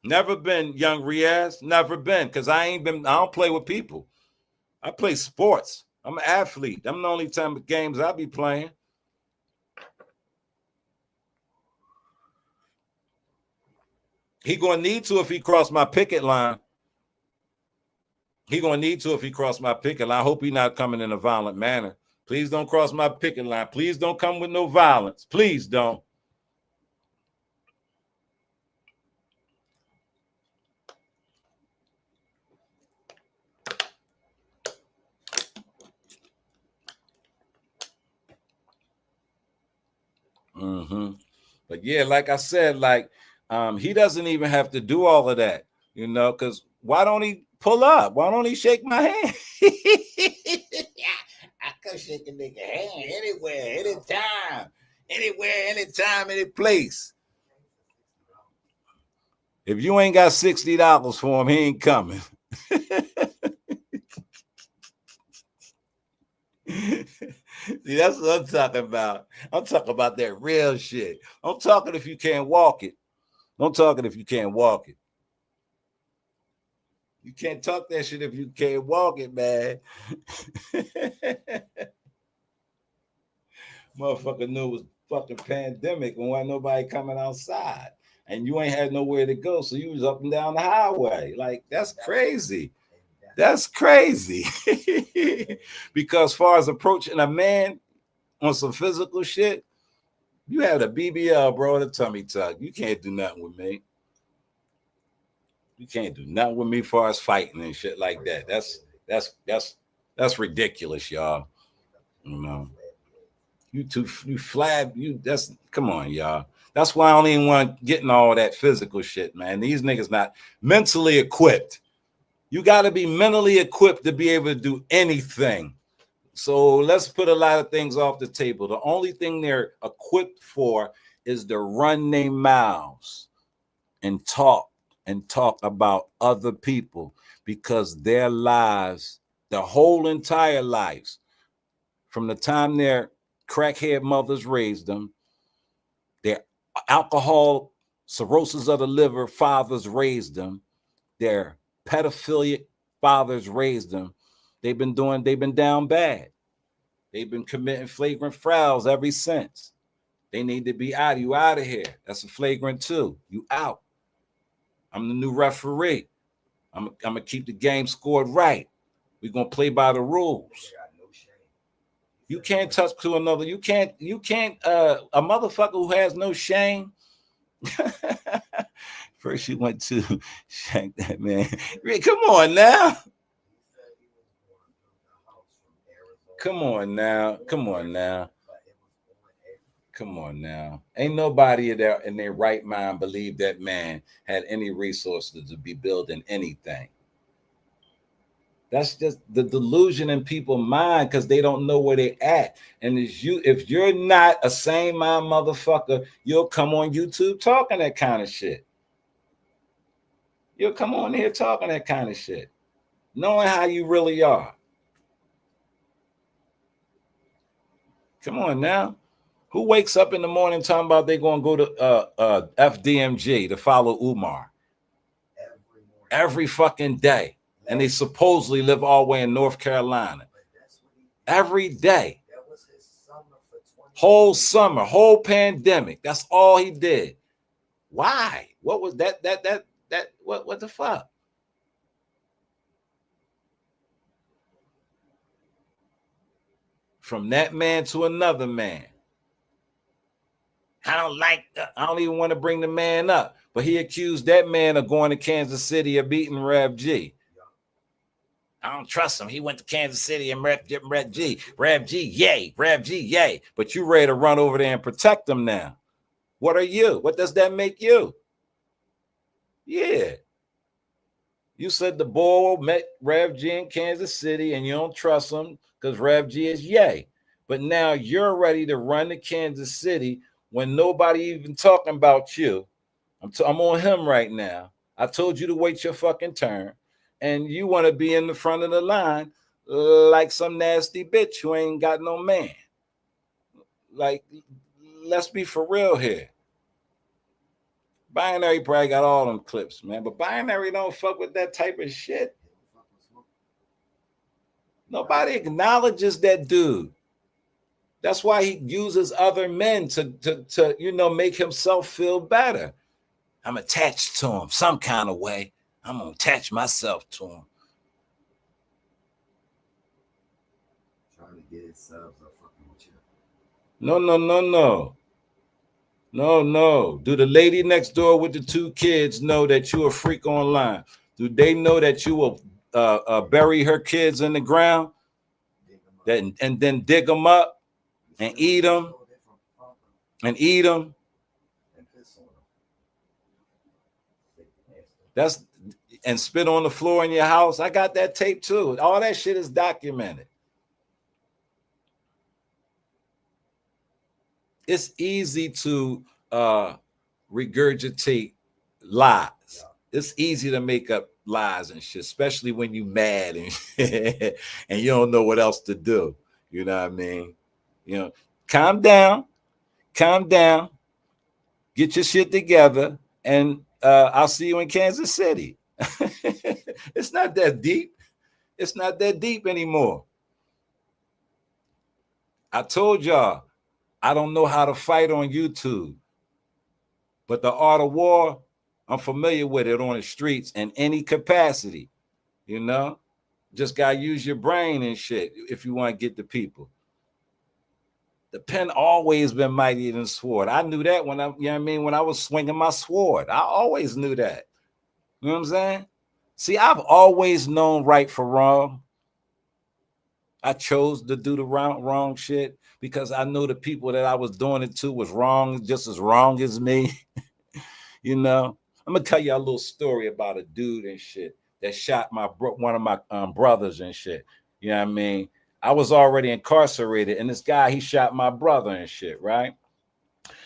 Never been, young Riaz. Never been, because I don't play with people. I play sports. I'm an athlete. I'm the only time of games I be playing. He gonna need to if he cross my picket line. He gonna need to if he cross my picket line. I hope he's not coming in a violent manner. Please don't cross my picket line. Please don't come with no violence. Please don't. But yeah, like I said, he doesn't even have to do all of that, because why don't he pull up? Why don't he shake my hand? I could shake a nigga hand anywhere, anytime, any place. If you ain't got $60 for him, he ain't coming. See, that's what I'm talking about. I'm talking about that real shit. I'm talking if you can't walk it. I'm talking if you can't walk it. You can't talk that shit if you can't walk it, man. Motherfucker knew it was fucking pandemic and wasn't nobody coming outside. And you ain't had nowhere to go, so you was up and down the highway. Like, that's crazy. That's crazy. Because as far as approaching a man on some physical shit, you had a BBL, bro, and a tummy tuck. You can't do nothing with me. You can't do nothing with me as far as fighting and shit like that. That's ridiculous, y'all. You flab, come on, y'all. That's why I don't even want getting all that physical shit, man. These niggas not mentally equipped. You got to be mentally equipped to be able to do anything. So let's put a lot of things off the table. The only thing they're equipped for is to run their mouths and talk about other people, because their lives, their whole entire lives, from the time their crackhead mothers raised them, their alcohol, cirrhosis of the liver fathers raised them, their pedophilic fathers raised them. They've been down bad. They've been committing flagrant fouls ever since. They need to be out. You out of here. That's a flagrant 2. You out. I'm the new referee. I'm gonna keep the game scored right. We're gonna play by the rules. You can't touch to another. You can't a motherfucker who has no shame. First you went to shank that man. Come on now. Come on now. Ain't nobody in their right mind believe that man had any resources to be building anything. That's just the delusion in people's mind, because they don't know where they at. And if you're not a sane mind motherfucker, you'll come on YouTube talking that kind of shit. You'll come on here talking that kind of shit, knowing how you really are. Come on now. Who wakes up in the morning talking about they're going to go to FDMG to follow Umar? Every fucking day. And they supposedly live all the way in North Carolina. Every day. Whole summer, whole pandemic. That's all he did. Why? What was that? What the fuck? From that man to another man. I don't even want to bring the man up, but he accused that man of going to Kansas City of beating Rev G. I don't trust him. He went to Kansas City and Rev G. Rev G, yay. Rev G, yay. But you ready to run over there and protect him now. What are you? What does that make you? Yeah. You said the boy met Rev G in Kansas City and you don't trust him because Rev G is yay. But now you're ready to run to Kansas City when nobody even talking about you. I'm on him right now. I told you to wait your fucking turn. And you want to be in the front of the line like some nasty bitch who ain't got no man. Like, let's be for real here. Binary probably got all them clips, man. But Binary don't fuck with that type of shit. Nobody acknowledges that dude. That's why he uses other men to make himself feel better. I'm attached to him some kind of way. I'm gonna attach myself to him. Trying to get his subs or fucking with you. No. Do the lady next door with the 2 kids know that you a freak online? Do they know that you will bury her kids in the ground and then dig them up and eat them and eat them? That's and spit on the floor in your house. I got that tape too. All that shit is documented. It's easy to regurgitate lies. Yeah. It's easy to make up lies and shit, especially when you mad and and you don't know what else to do. You know what I mean? Calm down, get your shit together, and I'll see you in Kansas City. It's not that deep. It's not that deep anymore. I told y'all, I don't know how to fight on YouTube, but the art of war, I'm familiar with it on the streets in any capacity. Just gotta use your brain and shit if you want to get the people. The pen always been mightier than sword. I knew that when I was swinging my sword. I always knew that. You know what I'm saying? See, I've always known right from wrong. I chose to do the wrong shit because I knew the people that I was doing it to was wrong, just as wrong as me. I'm gonna tell you a little story about a dude and shit that shot one of my brothers and shit. You know what I mean? I was already incarcerated, and this guy, he shot my brother and shit, right?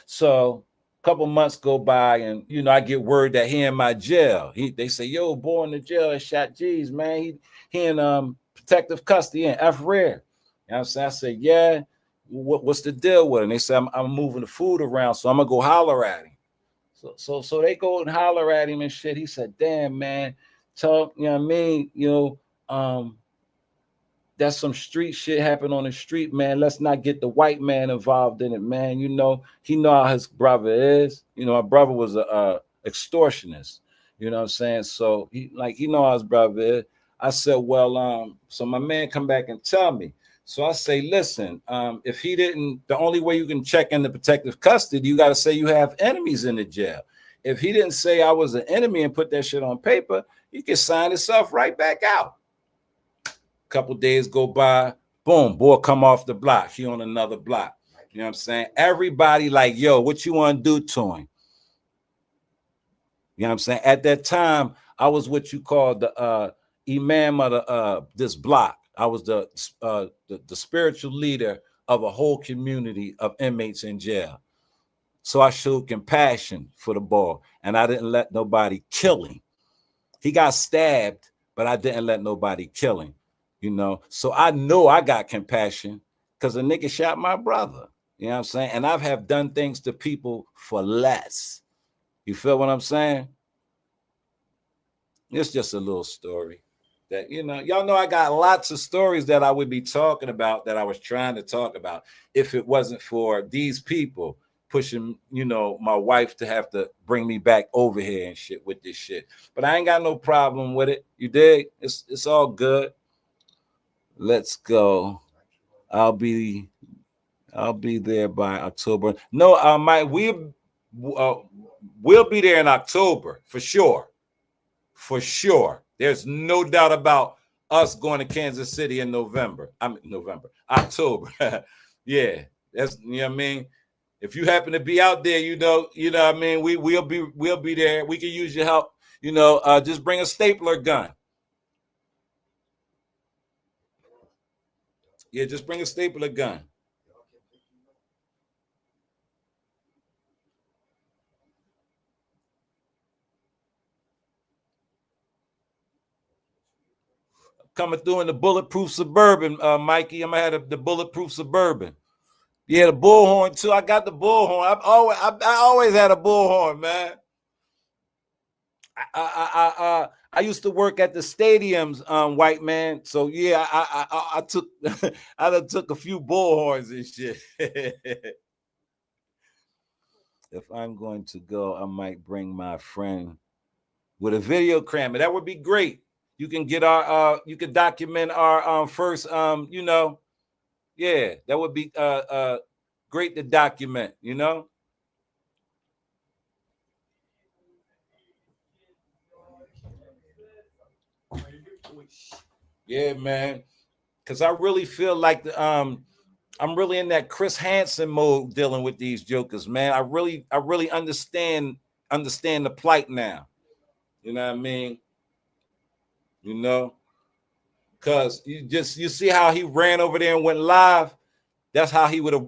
So a couple months go by, and I get word that he in my jail. They say, yo, boy in the jail that shot G's, man. He in protective custody in F rare. You know what I'm saying? I said, yeah. What's the deal with him? They said, I'm moving the food around, so I'm gonna go holler at him. So they go and holler at him and shit. He said, damn, man, talk, you know what I mean? That's some street shit happened on the street, man. Let's not get the white man involved in it, man. He know how his brother is. My brother was a extortionist. You know what I'm saying? So he know how his brother is. I said, well, so my man come back and tell me. So I say, listen, if he didn't, the only way you can check in the protective custody, you got to say you have enemies in the jail. If he didn't say I was an enemy and put that shit on paper, he can sign himself right back out. Couple days go by, boom, boy come off the block. He on another block. You know what I'm saying? Everybody like, yo, what you want to do to him? You know what I'm saying? At that time, I was what you call the imam of this block. I was the spiritual leader of a whole community of inmates in jail. So I showed compassion for the boy, and I didn't let nobody kill him. He got stabbed, but I didn't let nobody kill him. So I know I got compassion because a nigga shot my brother. You know what I'm saying? And I have done things to people for less. You feel what I'm saying? It's just a little story. That, y'all know I got lots of stories that I would be talking about, that I was trying to talk about, if it wasn't for these people pushing, my wife to have to bring me back over here and shit with this shit. But I ain't got no problem with it. You dig? It's all good. Let's go. I'll be there by October. No, we'll be there in October for sure. For sure. There's no doubt about us going to Kansas City in November. October. Yeah. That's, what I mean. If you happen to be out there, what I mean, we'll be there. We can use your help. Just bring a stapler gun. Yeah, just bring a stapler gun. Coming through in the bulletproof Suburban, Mikey. I'm gonna have the bulletproof Suburban. Yeah, the bullhorn too. I got the bullhorn. I always had a bullhorn, man. I used to work at the stadiums, white man. So yeah, I took I took a few bullhorns and shit. If I'm going to go, I might bring my friend with a video camera. That would be great. You can get you can document our first yeah, that would be great to document, Yeah, man. Cause I really feel like I'm really in that Chris Hansen mode dealing with these jokers, man. I really understand the plight now. You know what I mean? You know, cause you see how he ran over there and went live. That's how he would have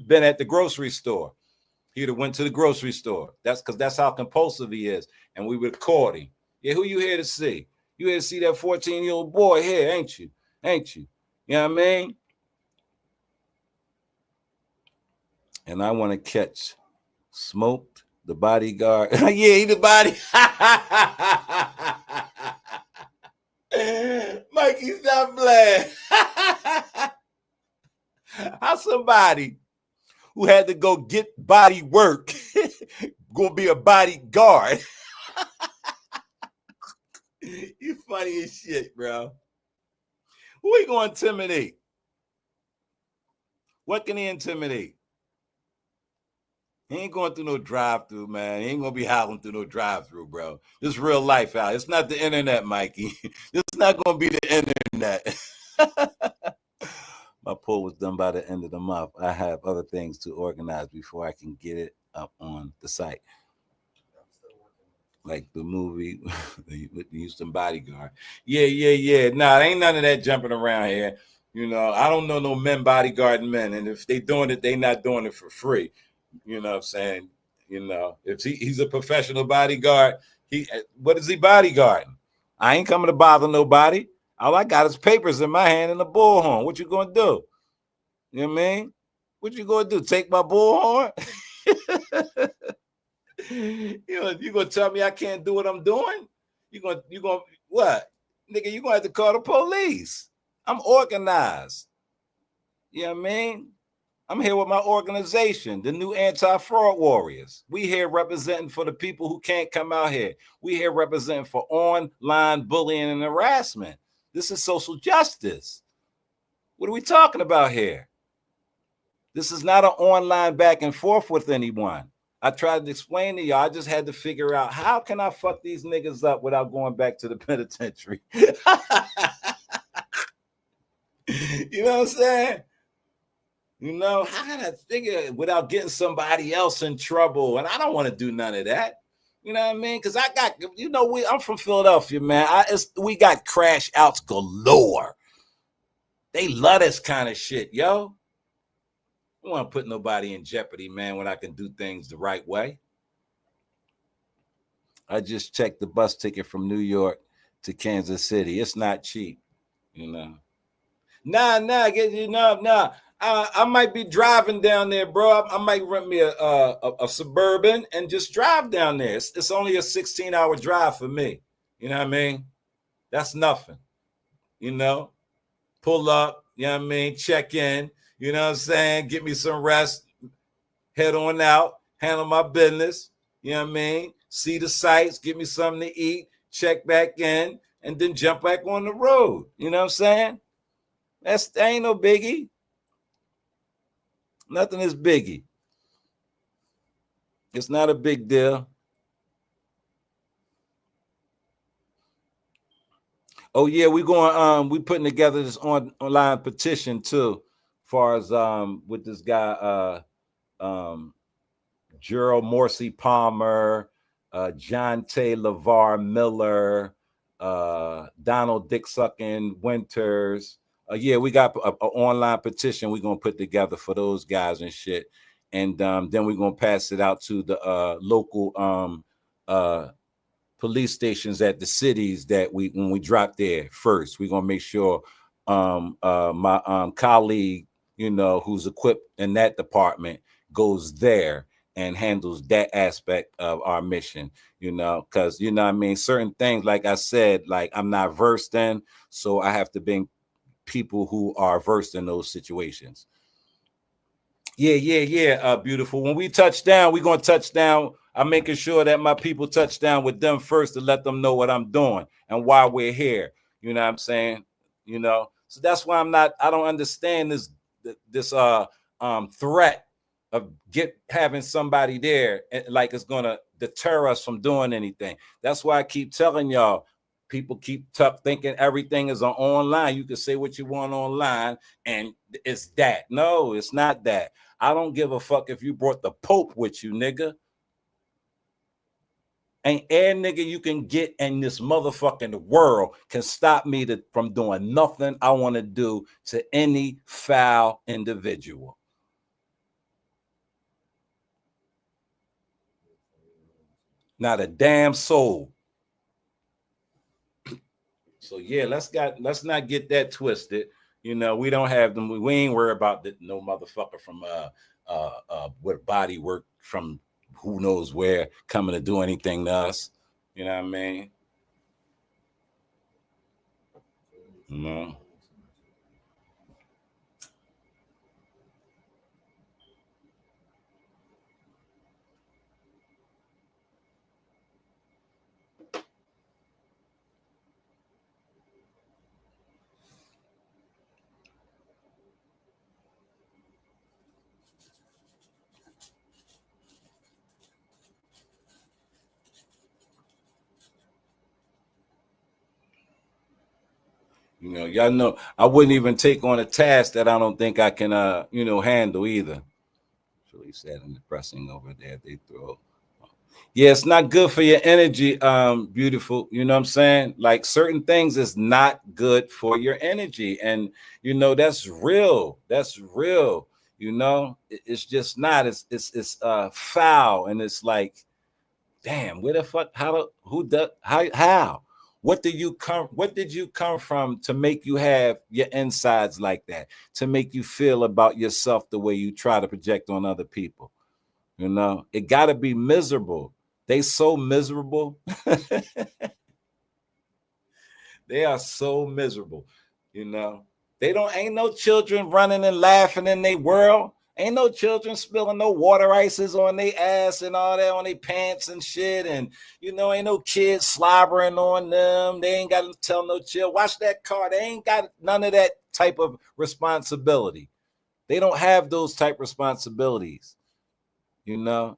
been at the grocery store. He'd have went to the grocery store. That's how compulsive he is. And we would have caught him. Yeah, who you here to see? You here to see that 14-year-old boy here, ain't you? Ain't you? You know what I mean? And I want to catch Smoked, the bodyguard. Yeah, he the body. Mikey, stop playing. How somebody who had to go get body work gonna be a bodyguard? You funny as shit, bro. Who he gonna intimidate? What can he intimidate? He ain't going through no drive-through, man. He ain't gonna be howling through no drive-through, bro. This is real life out. It's not the internet, Mikey. This is not gonna be the internet. My poll was done by the end of the month. I have other things to organize before I can get it up on the site. Like the movie with the Houston Bodyguard. Yeah. Nah, ain't none of that jumping around here. I don't know no men bodyguarding men. And if they doing it, they not doing it for free. You know what I'm saying? If he's a professional bodyguard, what is he bodyguarding? I ain't coming to bother nobody. All I got is papers in my hand and a bullhorn. What you gonna do? You know what I mean? What you gonna do? Take my bullhorn? You gonna tell me I can't do what I'm doing? You gonna what? Nigga, you gonna have to call the police. I'm organized. You know what I mean? I'm here with my organization, the new Anti-Fraud Warriors. We here representing for the people who can't come out here. We here representing for online bullying and harassment. This is social justice. What are we talking about here? This is not an online back and forth with anyone. I tried to explain to y'all. I just had to figure out, how can I fuck these niggas up without going back to the penitentiary? You know what I'm saying? How can I figure without getting somebody else in trouble? And I don't want to do none of that. You know what I mean? Because I got, I'm from Philadelphia, man. We got crash outs galore. They love this kind of shit, yo. I don't want to put nobody in jeopardy, man, when I can do things the right way. I just checked the bus ticket from New York to Kansas City. It's not cheap, Nah. I might be driving down there, bro. I might rent me a Suburban and just drive down there. It's only a 16-hour drive for me. You know what I mean? That's nothing. You know, pull up, you know what I mean? Check in, you know what I'm saying? Get me some rest, head on out, handle my business, you know what I mean? See the sights, get me something to eat, check back in, and then jump back on the road. You know what I'm saying? That ain't no biggie. Nothing is biggie. It's not a big deal. Oh yeah, we putting together this online petition too, as far as with this guy Gerald Morsi Palmer, John Tay LeVar Miller, Donald Dick Sucking Winters. Yeah, we got an online petition we're gonna put together for those guys and shit, and then we're gonna pass it out to the local police stations at the cities that when we drop there first. We're gonna make sure my colleague, you know, who's equipped in that department goes there and handles that aspect of our mission, you know, because you know what I mean, certain things, like I said, like I'm not versed in, so I have to bring people who are versed in those situations. Yeah. Beautiful. When we touch down, we're gonna touch down. I'm making sure that my people touch down with them first to let them know what I'm doing and why we're here. You know what I'm saying? You know, so that's why I don't understand this threat of having somebody there like it's gonna deter us from doing anything. That's why I keep telling y'all. People keep thinking everything is online. You can say what you want online, and it's that. No, it's not that. I don't give a fuck if you brought the Pope with you, nigga. Ain't every nigga you can get in this motherfucking world can stop me from doing nothing I want to do to any foul individual. Not a damn soul. So yeah, let's not get that twisted. You know, we don't have them. We ain't worried about no motherfucker from with body work from who knows where coming to do anything to us. You know what I mean? No. You know, y'all know I wouldn't even take on a task that I don't think I can handle either. It's really sad and depressing over there. They throw. Yeah, it's not good for your energy, beautiful. You know what I'm saying? Like certain things is not good for your energy. And you know, that's real. That's real. You know, it's just not, it's foul. And it's like, damn, where the fuck, who does, how? What did you come from to make you have your insides like that? To make you feel about yourself the way you try to project on other people? You know, it got to be miserable. They so miserable. They are so miserable. You know, they don't ain't no children running and laughing in their world. Ain't no children spilling no water ices on their ass and all that on their pants and shit. And you know, ain't no kids slobbering on them. They ain't got to tell no chill. Watch that car. They ain't got none of that type of responsibility. They don't have those type responsibilities. You know,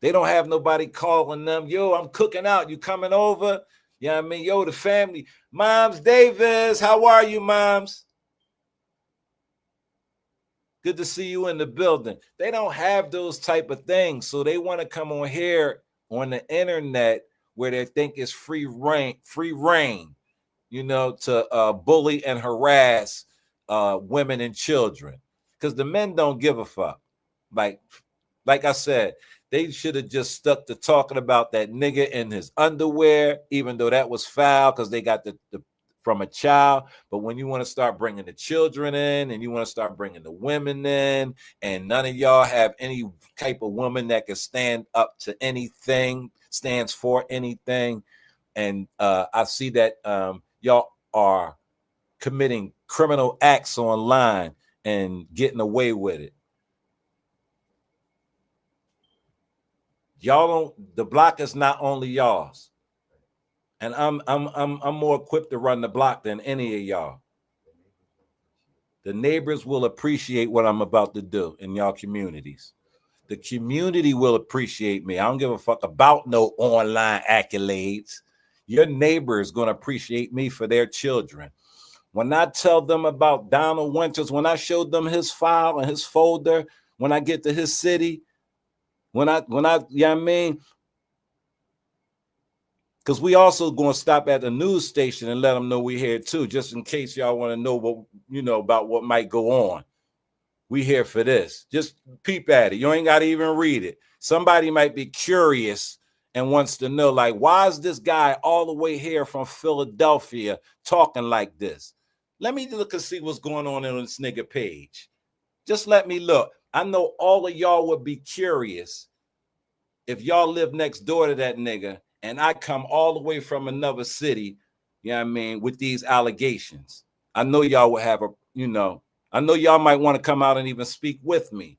they don't have nobody calling them, yo, I'm cooking out. You coming over? You know what I mean? Yo, the family. Moms Davis, how are you, moms? Good to see you in the building. They don't have those type of things. So they want to come on here on the internet where they think it's free reign, you know, to bully and harass women and children. Because the men don't give a fuck. Like Like I said, they should have just stuck to talking about that nigga in his underwear, even though that was foul because they got the from a child. But when you want to start bringing the children in and you want to start bringing the women in, and none of y'all have any type of woman that can stand up to anything, stands for anything, And I see that y'all are committing criminal acts online and getting away with it. Y'all don't. The block is not only y'all's, and I'm more equipped to run the block than any of y'all. The neighbors will appreciate what I'm about to do in y'all communities. The community will appreciate me. I don't give a fuck about no online accolades. Your neighbor is going to appreciate me for their children. When I tell them about Donald Winters, when I showed them his file and his folder, when I get to his city, you know what I mean? Because we also going to stop at the news station and let them know we here too, just in case y'all want to know what, about what might go on. We here for this. Just peep at it. You ain't got to even read it. Somebody might be curious and wants to know, like, why is this guy all the way here from Philadelphia talking like this? Let me look and see what's going on this nigga page. Just let me look. I know all of y'all would be curious if y'all live next door to that nigga and I come all the way from another city, you know what I mean, with these allegations. I know y'all would have I know y'all might want to come out and even speak with me,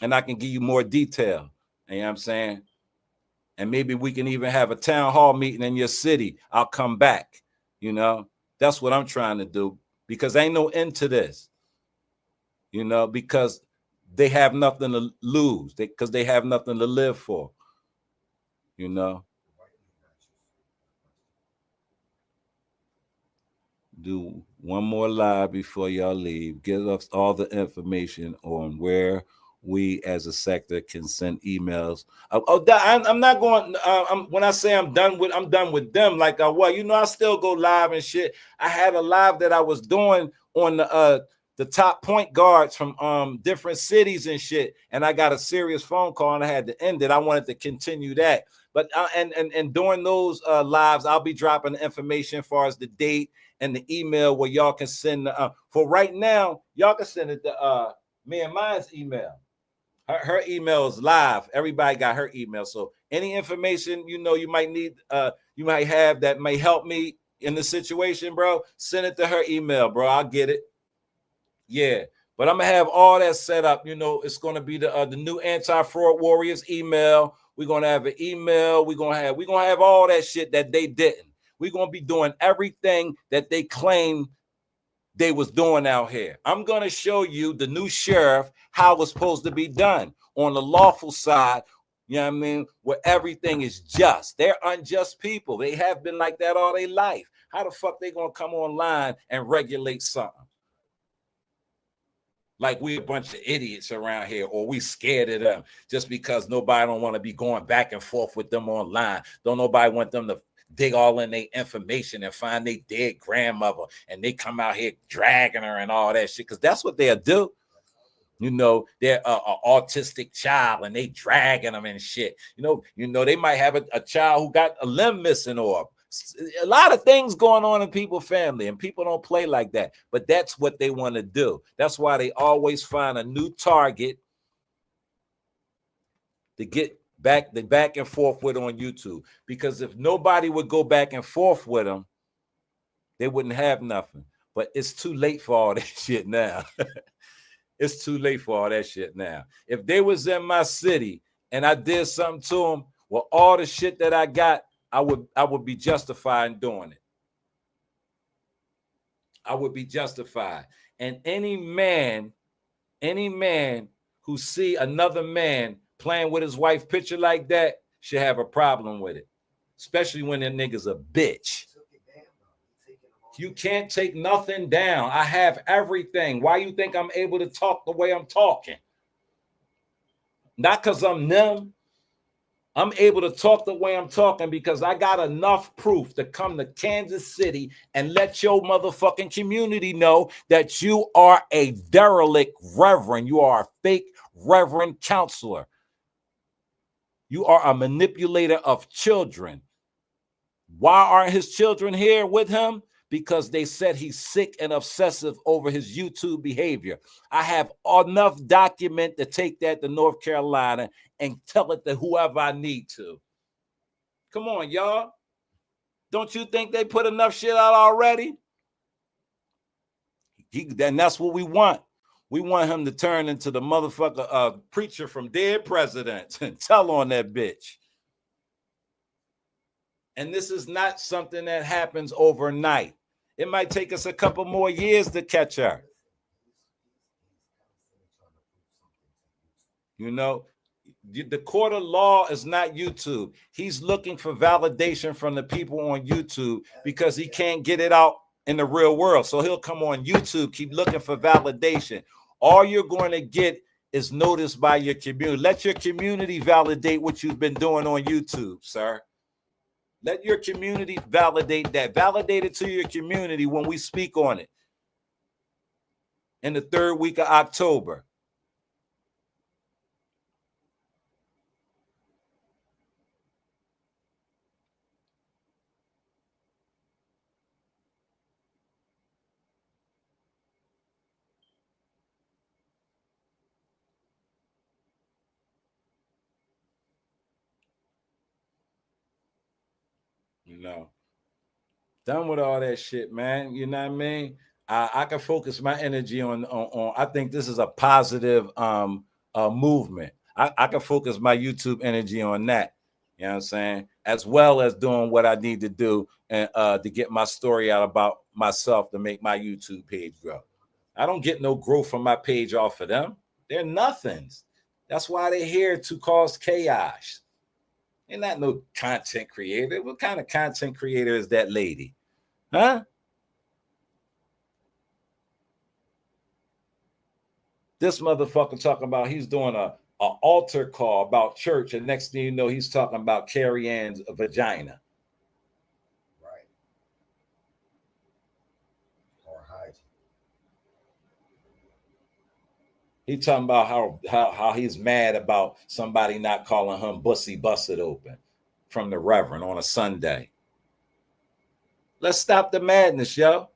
and I can give you more detail. You know what I'm saying? And maybe we can even have a town hall meeting in your city. I'll come back. That's what I'm trying to do, because ain't no end to this. Because they have nothing to lose, because they have nothing to live for. Do one more live before y'all leave. Give us all the information on where we as a sector can send emails. I'm not going. When I say I'm done with them. Like, I still go live and shit. I had a live that I was doing on the top point guards from different cities and shit, and I got a serious phone call and I had to end it. I wanted to continue that, but and during those lives, I'll be dropping the information as far as the date and the email where y'all can send for right now. Y'all can send it to me and mine's email. Her email is live. Everybody got her email. So any information you might need, you might have that may help me in the situation, bro, send it to her email, bro. I'll get it. Yeah. But I'm gonna have all that set up. It's gonna be the new anti-fraud warriors email. We're gonna have an email. We're gonna have all that shit that they didn't. We're gonna be doing everything that they claim they was doing out here. I'm gonna show you the new sheriff how it's supposed to be done on the lawful side. You know what I mean? Where everything is just. They're unjust people. They have been like that all their life. How the fuck they gonna come online and regulate something? Like we a bunch of idiots around here, or we scared of them just because nobody don't want to be going back and forth with them online. Don't nobody want them to dig all in their information and find their dead grandmother, and they come out here dragging her and all that shit, because that's what they'll do. They're an autistic child and they dragging them and shit. They might have a child who got a limb missing, or a lot of things going on in people's family, and people don't play like that. But that's what they want to do. That's why they always find a new target to get back and forth with on YouTube. Because if nobody would go back and forth with them, they wouldn't have nothing. But it's too late for all that shit now. It's too late for all that shit now. If they was in my city and I did something to them, well, all the shit that I got, I would be justified in doing it. I would be justified. And any man who see another man playing with his wife picture like that should have a problem with it. Especially when that nigga's a bitch. You can't take nothing down. I have everything. Why you think I'm able to talk the way I'm talking? Not because I'm them. I'm able to talk the way I'm talking because I got enough proof to come to Kansas City and let your motherfucking community know that you are a derelict reverend. You are a fake reverend counselor. You are a manipulator of children. Why aren't his children here with him? Because they said he's sick and obsessive over his YouTube behavior. I have enough document to take that to North Carolina and tell it to whoever I need to. Come on, y'all. Don't you think they put enough shit out already? And that's what we want. We want him to turn into the motherfucker preacher from Dead Presidents and tell on that bitch. And this is not something that happens overnight. It might take us a couple more years to catch her. You know, the court of law is not YouTube. He's looking for validation from the people on YouTube because he can't get it out in the real world. So he'll come on YouTube, keep looking for validation. All you're going to get is noticed by your community. Let your community validate what you've been doing on YouTube, sir. Let your community validate that. Validate it to your community when we speak on it in the 3rd week of October. You know, done with all that shit, man. You know what I mean? I can focus my energy on I think this is a positive movement. I can focus my YouTube energy on that. You know what I'm saying? As well as doing what I need to do and to get my story out about myself to make my YouTube page grow. I don't get no growth from my page off of them. They're nothings. That's why they're here to cause chaos. They're not no content creator. What kind of content creator is that lady? Huh? This motherfucker talking about he's doing a altar call about church, and next thing you know, he's talking about Carrie Ann's vagina. Right. Or hygiene. He talking about how he's mad about somebody not calling him Bussy Busted Open from the Reverend on a Sunday. Let's stop the madness, yo.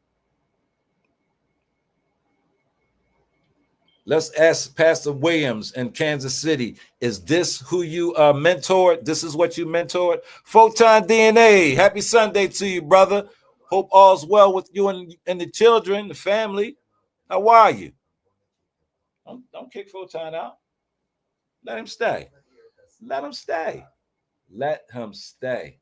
Let's ask Pastor Williams in Kansas City. Is this who you mentored? This is what you mentored? Photon DNA. Happy Sunday to you, brother. Hope all's well with you and the children, the family. How are you? Don't kick Photon out. Let him stay. Let him stay. Let him stay.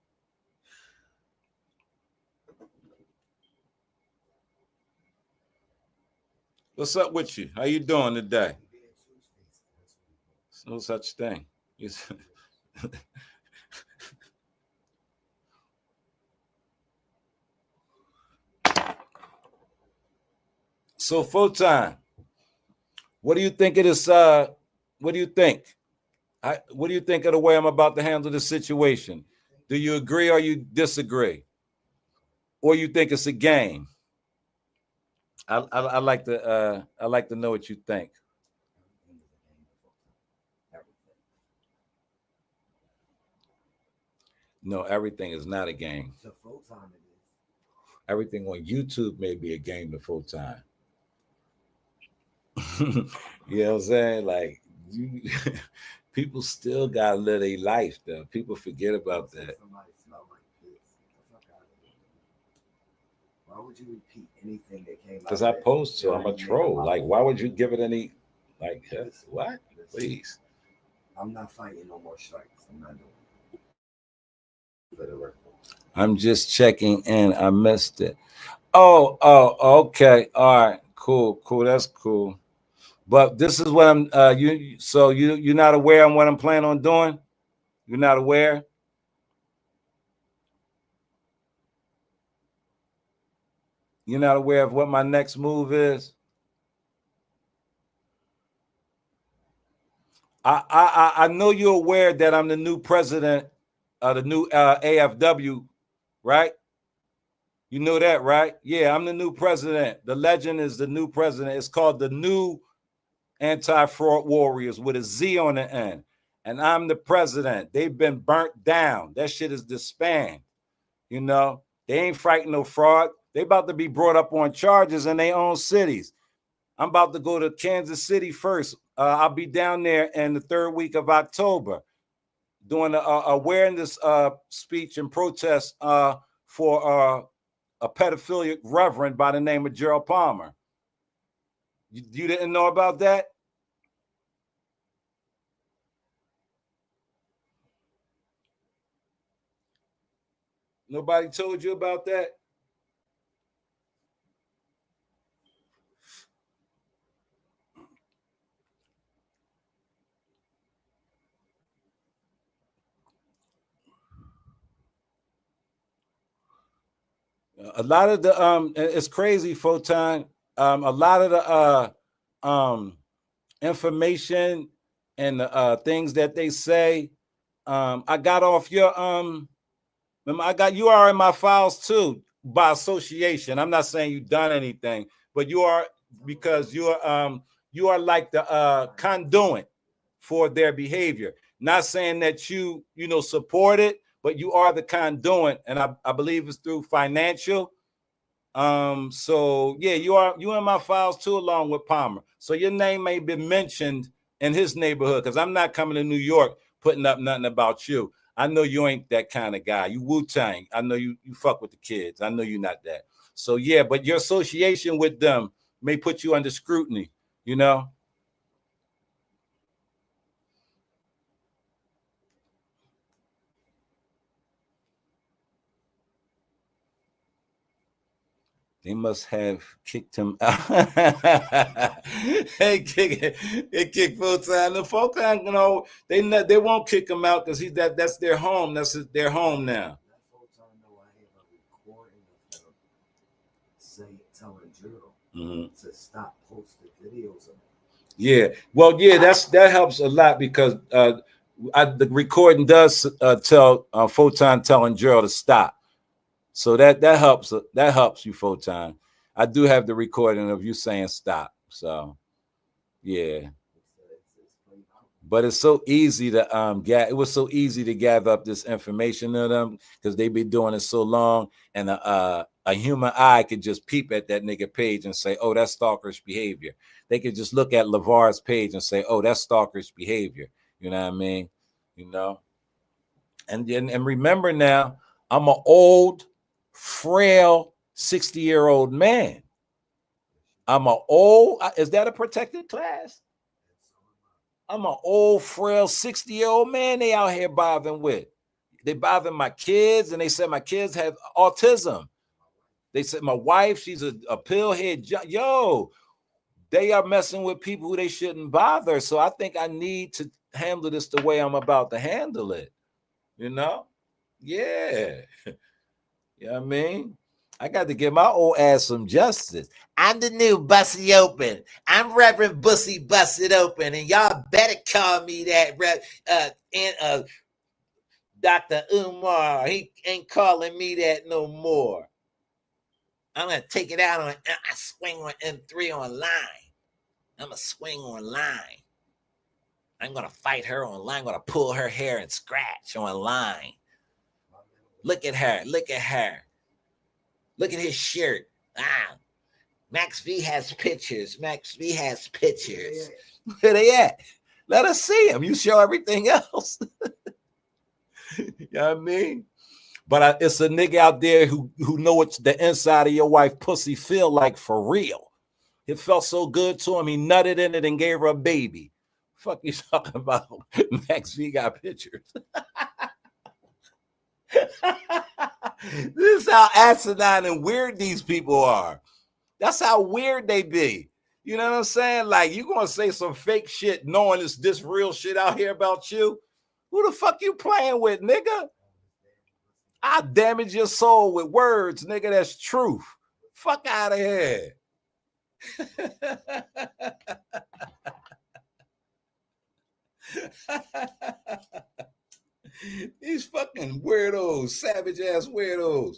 What's up with you? How you doing today? No such thing. So, Photon, what do you think it is? What do you think? What do you think of the way I'm about to handle the situation? Do you agree or you disagree? Or you think it's a game? I like to know what you think. No, everything is not a game. To Photon it is. Everything on YouTube may be a game to Photon. You know what I'm saying? Like people still gotta live their life though. People forget about that. Somebody smell like this. Get the fuck out of here. Why would you repeat anything that came out? Because I post to, I'm a troll. Like, why would you give it any like what? Please. I'm not fighting no more strikes. I'm not doing it. For the record. I'm just checking in. I missed it. Oh, okay. All right, cool. That's cool. But this is what I'm you're not aware of what I'm planning on doing? You're not aware? You're not aware of what my next move is? I know you're aware that I'm the new president of the new AFW, right? You know that, right? Yeah, I'm the new president. The legend is the new president. It's called the New Anti-Fraud Warriors with a Z on the end. And I'm the president. They've been burnt down. That shit is disbanded. You know, they ain't fighting no fraud. They about to be brought up on charges in their own cities. I'm about to go to Kansas City first. I'll be down there in the 3rd week of October doing a awareness speech and protest for a pedophilic reverend by the name of Gerald Palmer. You didn't know about that? Nobody told you about that? A lot of the it's crazy, Photon. A lot of the information and the things that they say, I got off your remember, I got, you are in my files too by association. I'm not saying you've done anything, but you are, because you are like the conduit for their behavior. Not saying that you support it, but you are the conduit, and I believe it's through financial. So yeah, you in my files too, along with Palmer. So your name may be mentioned in his neighborhood, because I'm not coming to New York putting up nothing about you. I know you ain't that kind of guy. You Wu-Tang. I know you fuck with the kids. I know you're not that. So yeah, but your association with them may put you under scrutiny, you know? They must have kicked him out. They kick full time. The full time, they won't kick him out because that's their home. Their home now. That full time though, I have a recording of him telling Gerald to stop posting videos of him. Yeah, well, yeah, that helps a lot, because the recording does tell Photon telling Gerald to stop. So that helps you, Photon. I do have the recording of you saying stop. So yeah. But it's so easy to it was so easy to gather up this information of them, because they be doing it so long, and a human eye could just peep at that nigga page and say, oh, that's stalkerish behavior. They could just look at LeVar's page and say, oh, that's stalkerish behavior. You know what I mean? You know? And remember now, I'm an old, frail 60-year-old man. I'm an old, is that a protected class? I'm an old, frail 60-year-old man they out here bothering with. They bothering my kids, and they said my kids have autism. They said my wife, she's a pillhead. Yo, they are messing with people who they shouldn't bother. So I think I need to handle this the way I'm about to handle it. You know? Yeah. You know what I mean? I got to give my old ass some justice. I'm the new Bussy Open. I'm Reverend Bussy Busted Open, and y'all better call me that, Dr. Umar. He ain't calling me that no more. I'm gonna take it out on. I swing on M3 online. I'm gonna swing online. I'm gonna fight her online. I'm gonna pull her hair and scratch online. Look at her. Look at her. Look at his shirt. Max V has pictures. Max V has pictures. Where they at? Let us see them. You show everything else. You know what I mean? But it's a nigga out there who know what the inside of your wife pussy feel like for real. It felt so good to him, he nutted in it and gave her a baby. Fuck you talking about? Max V got pictures. This is how asinine and weird these people are. That's how weird they be. You know what I'm saying? Like, you gonna say some fake shit knowing it's this real shit out here about you? Who the fuck you playing with, nigga? I damage your soul with words, nigga. That's truth. Fuck out of here. These fucking weirdos, savage ass weirdos,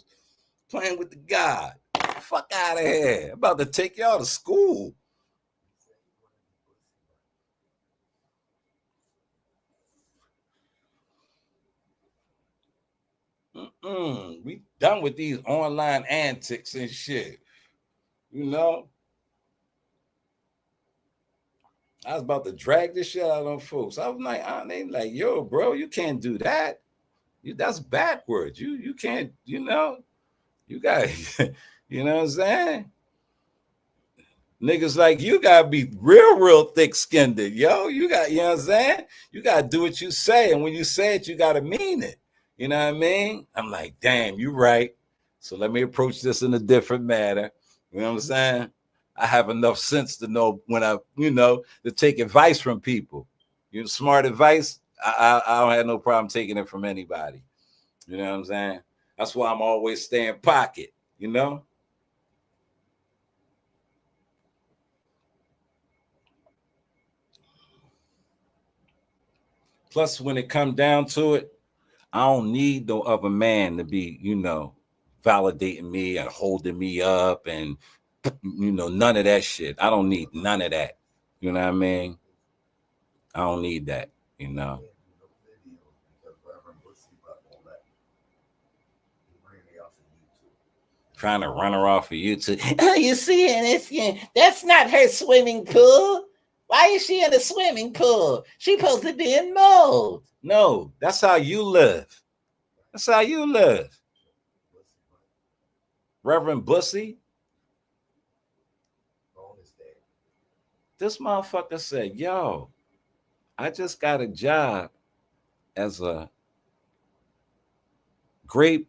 playing with the God. Fuck out of here. I'm about to take y'all to school. We done with these online antics and shit. You know? I was about to drag this shit out on folks. I was like, they like, yo, bro, you can't do that. That's backwards. You can't, you know. You got, you know what I'm saying? Niggas like you gotta be real thick-skinned, yo. You got, you know what I'm saying? You gotta do what you say, and when you say it, you gotta mean it. You know what I mean? I'm like, damn, you right. So let me approach this in a different manner. You know what I'm saying? I have enough sense to know when I, to take advice from people. You know, smart advice. I don't have no problem taking it from anybody. You know what I'm saying? That's why I'm always staying pocket. You know. Plus, when it come down to it, I don't need no other man to be, validating me and holding me up and, none of that shit. I don't need none of that. You know what I mean? I don't need that, you know. Trying to run her off of YouTube. You see, and that's not her swimming pool. Why is she in a swimming pool? She supposed to be in mold. No, that's how you live. That's how you live. Reverend Bussy. This motherfucker said, yo, I just got a job as a grape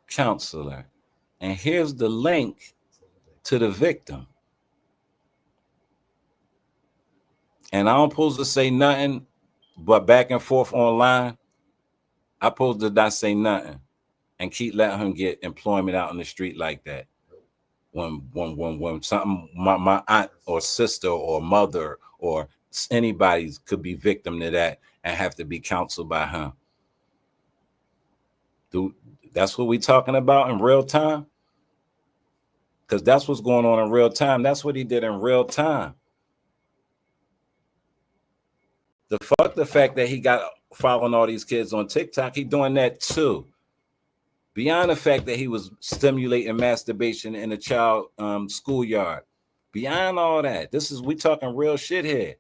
counselor. And here's the link to the victim. And I'm supposed to say nothing but back and forth online. I'm supposed to not say nothing and keep letting him get employment out in the street like that. When something, my aunt or sister or mother or anybody could be victim to that and have to be counseled by him. Dude, that's what we talking about in real time? Because that's what's going on in real time. That's what he did in real time. The fact that he got following all these kids on TikTok, he doing that too. Beyond the fact that he was stimulating masturbation in a child schoolyard. Beyond all that, we talking real shit here.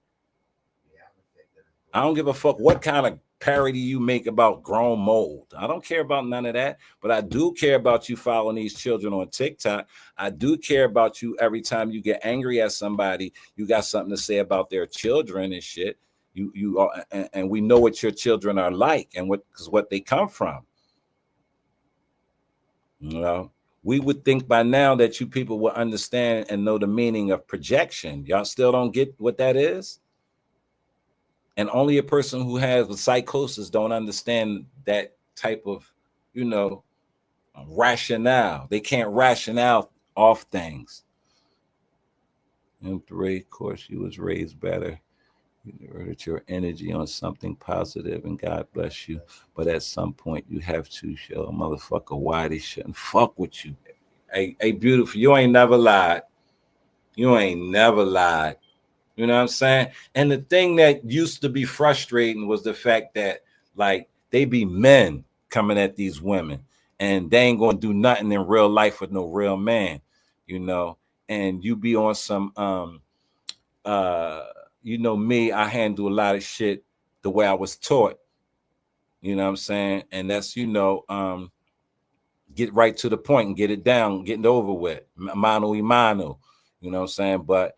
I don't give a fuck what kind of parody you make about grown mold. I don't care about none of that, but I do care about you following these children on TikTok. I do care about you every time you get angry at somebody, you got something to say about their children and shit. You are, and we know what your children are like and what they come from. You know, we would think by now that you people will understand and know the meaning of projection. Y'all still don't get what that is? And only a person who has a psychosis don't understand that type of, rationale. They can't rationale off things. And three, of course, you was raised better. You exert your energy on something positive, and God bless you. But at some point, you have to show a motherfucker why they shouldn't fuck with you. Hey, beautiful, you ain't never lied. You ain't never lied. You know what I'm saying? And the thing that used to be frustrating was the fact that, like, they be men coming at these women and they ain't gonna do nothing in real life with no real man, and you be on some me, I handle a lot of shit the way I was taught. You know what I'm saying? And that's, get right to the point and get it down, getting over with. Mano y mano. You know what I'm saying? But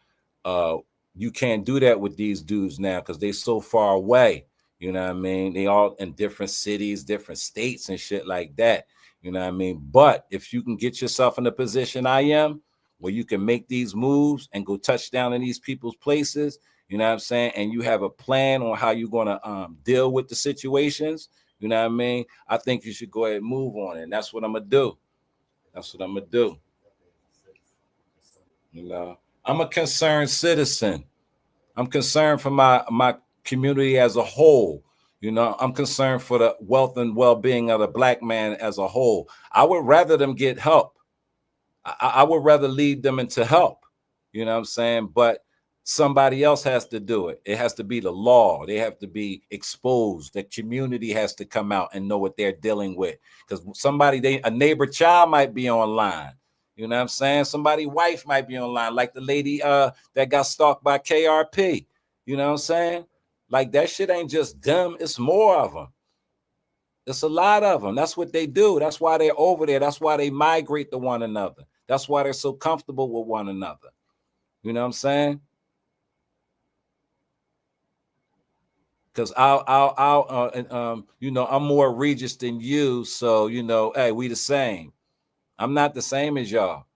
you can't do that with these dudes now because they so far away. You know what I mean? They all in different cities, different states and shit like that. You know what I mean? But if you can get yourself in the position I am, where you can make these moves and go touch down in these people's places, you know what I'm saying? And you have a plan on how you're going to deal with the situations, you know what I mean? I think you should go ahead and move on it. And that's what I'm going to do. That's what I'm going to do. You know, I'm a concerned citizen. I'm concerned for my community as a whole. You know, I'm concerned for the wealth and well-being of the black man as a whole. I would rather them get help. I would rather lead them into help. You know what I'm saying? But somebody else has to do it. It has to be the law. They have to be exposed. The community has to come out and know what they're dealing with. Because a neighbor child might be online. You know what I'm saying? Somebody's wife might be online, like the lady that got stalked by KRP. You know what I'm saying? Like, that shit ain't just them. It's more of them. It's a lot of them. That's what they do. That's why they're over there. That's why they migrate to one another. That's why they're so comfortable with one another. You know what I'm saying? Because I'm more egregious than you. So, hey, we the same. I'm not the same as y'all.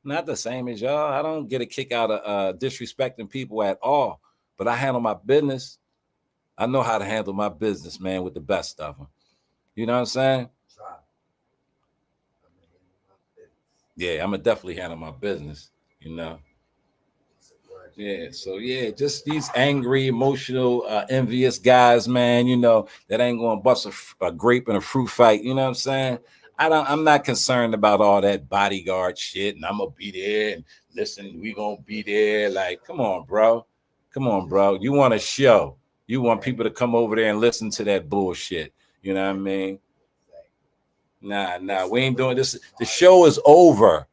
Not the same as y'all. I don't get a kick out of disrespecting people at all. But I handle my business. I know how to handle my business, man, with the best of them. You know what I'm saying? Yeah, I'm gonna definitely handle my business. Yeah, so yeah, just these angry, emotional, envious guys, man. That ain't gonna bust a grape in a fruit fight. You know what I'm saying? I'm not concerned about all that bodyguard shit, and I'm gonna be there and listen. We gonna be there. Like, come on, bro. Come on, bro. You want a show? You want people to come over there and listen to that bullshit? You know what I mean? Nah, we ain't doing this. The show is over.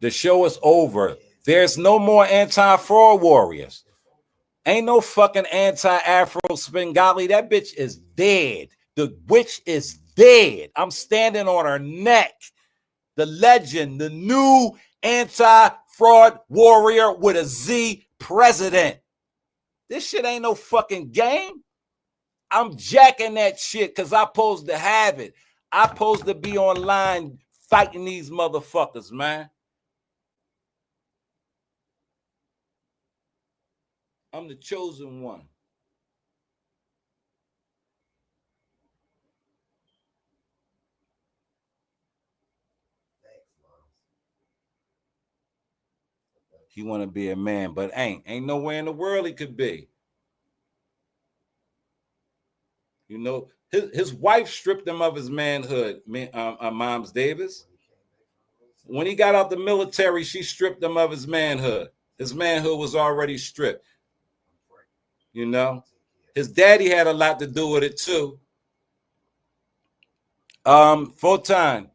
The show is over. There's no more anti-fraud warriors. Ain't no fucking anti-Afro Svengali. That bitch is dead. The witch is dead. I'm standing on her neck. The legend, the new anti-fraud warrior with a Z president. This shit ain't no fucking game. I'm jacking that shit because I supposed to have it. I supposed to be online fighting these motherfuckers, man. I'm the chosen one. He want to be a man, but ain't nowhere in the world he could be. His wife stripped him of his manhood. Moms Davis. When he got out the military, she stripped him of his manhood. His manhood was already stripped. His daddy had a lot to do with it too. Photon,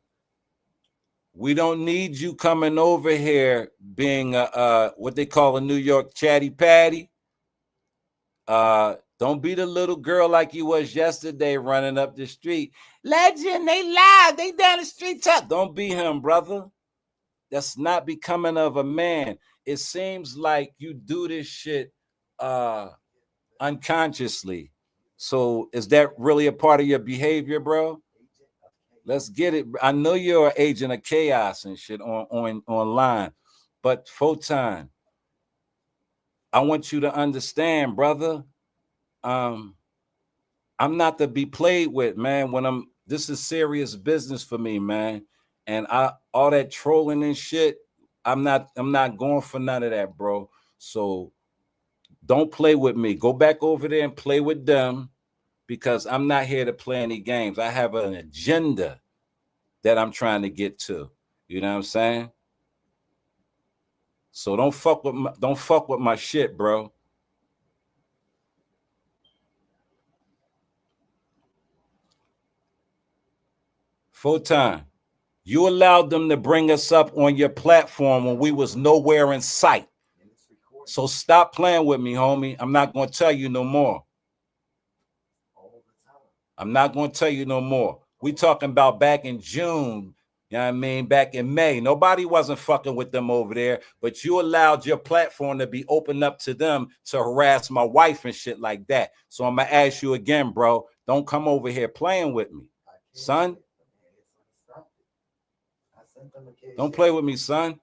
we don't need you coming over here being what they call a New York chatty patty. Don't be the little girl like you was yesterday running up the street. Legend, they lied. They down the street. Don't be him, brother. That's not becoming of a man. It seems like you do this shit unconsciously. So is that really a part of your behavior, bro? Let's get it. I know you're an agent of chaos and shit online, but Photon, I want you to understand, brother. I'm not to be played with, man. This is serious business for me, man. And all that trolling and shit, I'm not going for none of that, bro. So don't play with me. Go back over there and play with them because I'm not here to play any games. I have an agenda that I'm trying to get to. You know what I'm saying? So don't fuck with my shit, bro. Photon, you allowed them to bring us up on your platform when we was nowhere in sight. So stop playing with me, homie. I'm not going to tell you no more. I'm not going to tell you no more. We talking about back in June, you know what I mean? Back in May. Nobody wasn't fucking with them over there, but you allowed your platform to be opened up to them to harass my wife and shit like that. So I'm going to ask you again, bro. Don't come over here playing with me, son. Don't play with me, son.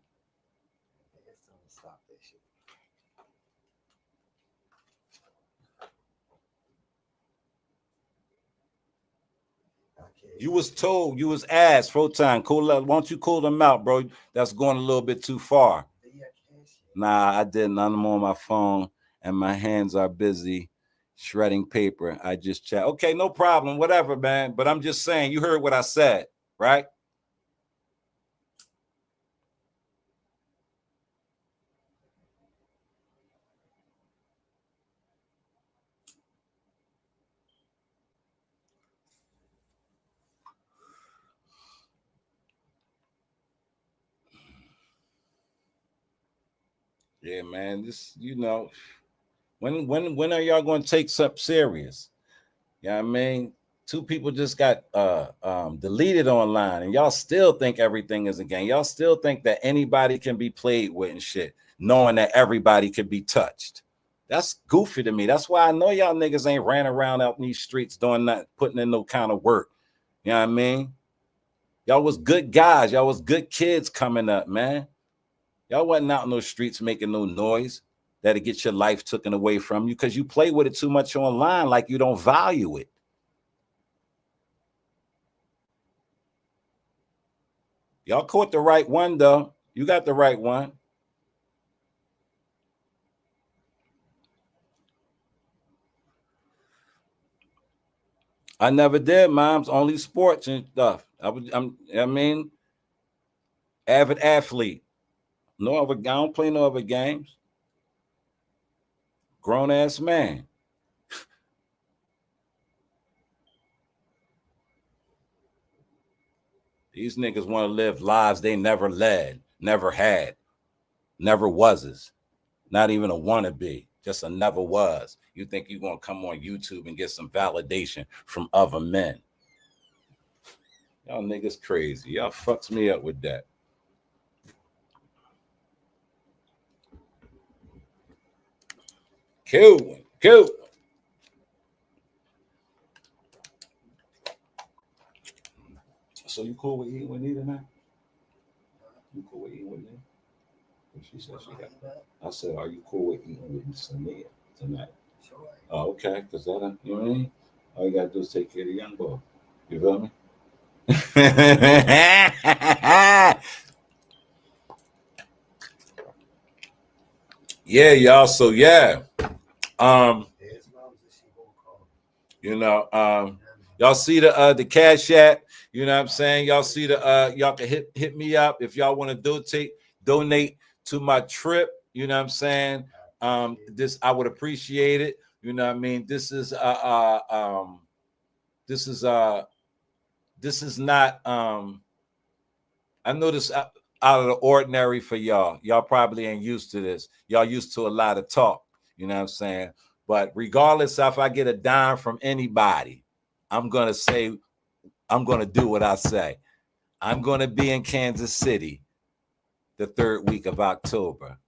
You was told, you was asked, Photon, why don't you cool them out, bro? That's going a little bit too far. Nah, I didn't. I'm on my phone and my hands are busy shredding paper. I just chat. Okay, no problem. Whatever, man. But I'm just saying, you heard what I said, right? Yeah, man. This, when are y'all going to take something serious? You know what I mean? 2 people just got deleted online, and y'all still think everything is a game. Y'all still think that anybody can be played with and shit, knowing that everybody could be touched. That's goofy to me. That's why I know y'all niggas ain't ran around out in these streets doing that, putting in no kind of work. You know what I mean? Y'all was good guys. Y'all was good kids coming up, man. Y'all wasn't out in those streets making no noise that'll get your life taken away from you because you play with it too much online like you don't value it. Y'all caught the right one, though. You got the right one. I never did, moms. Only sports and stuff. I mean, avid athlete. No other. I don't play no other games. Grown ass man. These niggas want to live lives they never led, never had, never was. Not even a wannabe, just a never was. You think you're gonna come on YouTube and get some validation from other men? Y'all niggas crazy. Y'all fucks me up with that. Cool. So you cool with eating with Nita now? You cool with eating with Nita? She said she got. I said, are you cool with eating with Nita tonight? Sure. Oh, okay. Because that, you know what I mean? All you gotta do is take care of the young boy. You feel me? Yeah, y'all. So yeah. You know, y'all see the Cash App, you know what I'm saying? Y'all see the y'all can hit me up if y'all want to donate to my trip, you know what I'm saying? This I would appreciate it. You know what I mean? This is not I know this out of the ordinary for y'all. Y'all probably ain't used to this. Y'all used to a lot of talk, you know what I'm saying? But regardless if I get a dime from anybody, I'm going to do what I say. I'm going to be in Kansas City the 3rd week of October.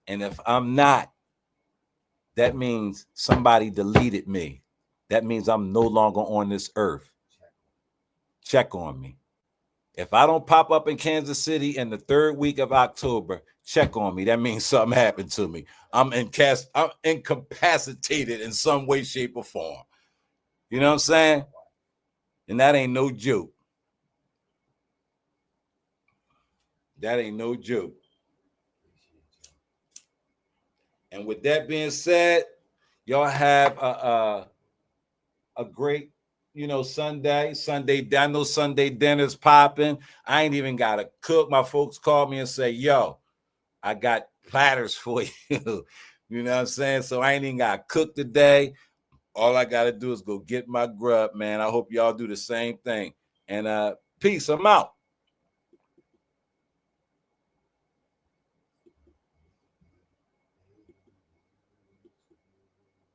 And if I'm not, that means somebody deleted me. That means I'm no longer on this earth. Check on me. If I don't pop up in Kansas City in the 3rd week of October, check on me. That means something happened to me. I'm incapacitated in some way, shape, or form. You know what I'm saying? And that ain't no joke. That ain't no joke. And with that being said, y'all have a great, Sunday. I know Sunday dinner's popping. I ain't even got to cook. My folks called me and say, yo, I got platters for you. You know what I'm saying? So I ain't even got to cook today. All I got to do is go get my grub, man. I hope y'all do the same thing. And peace. I'm out.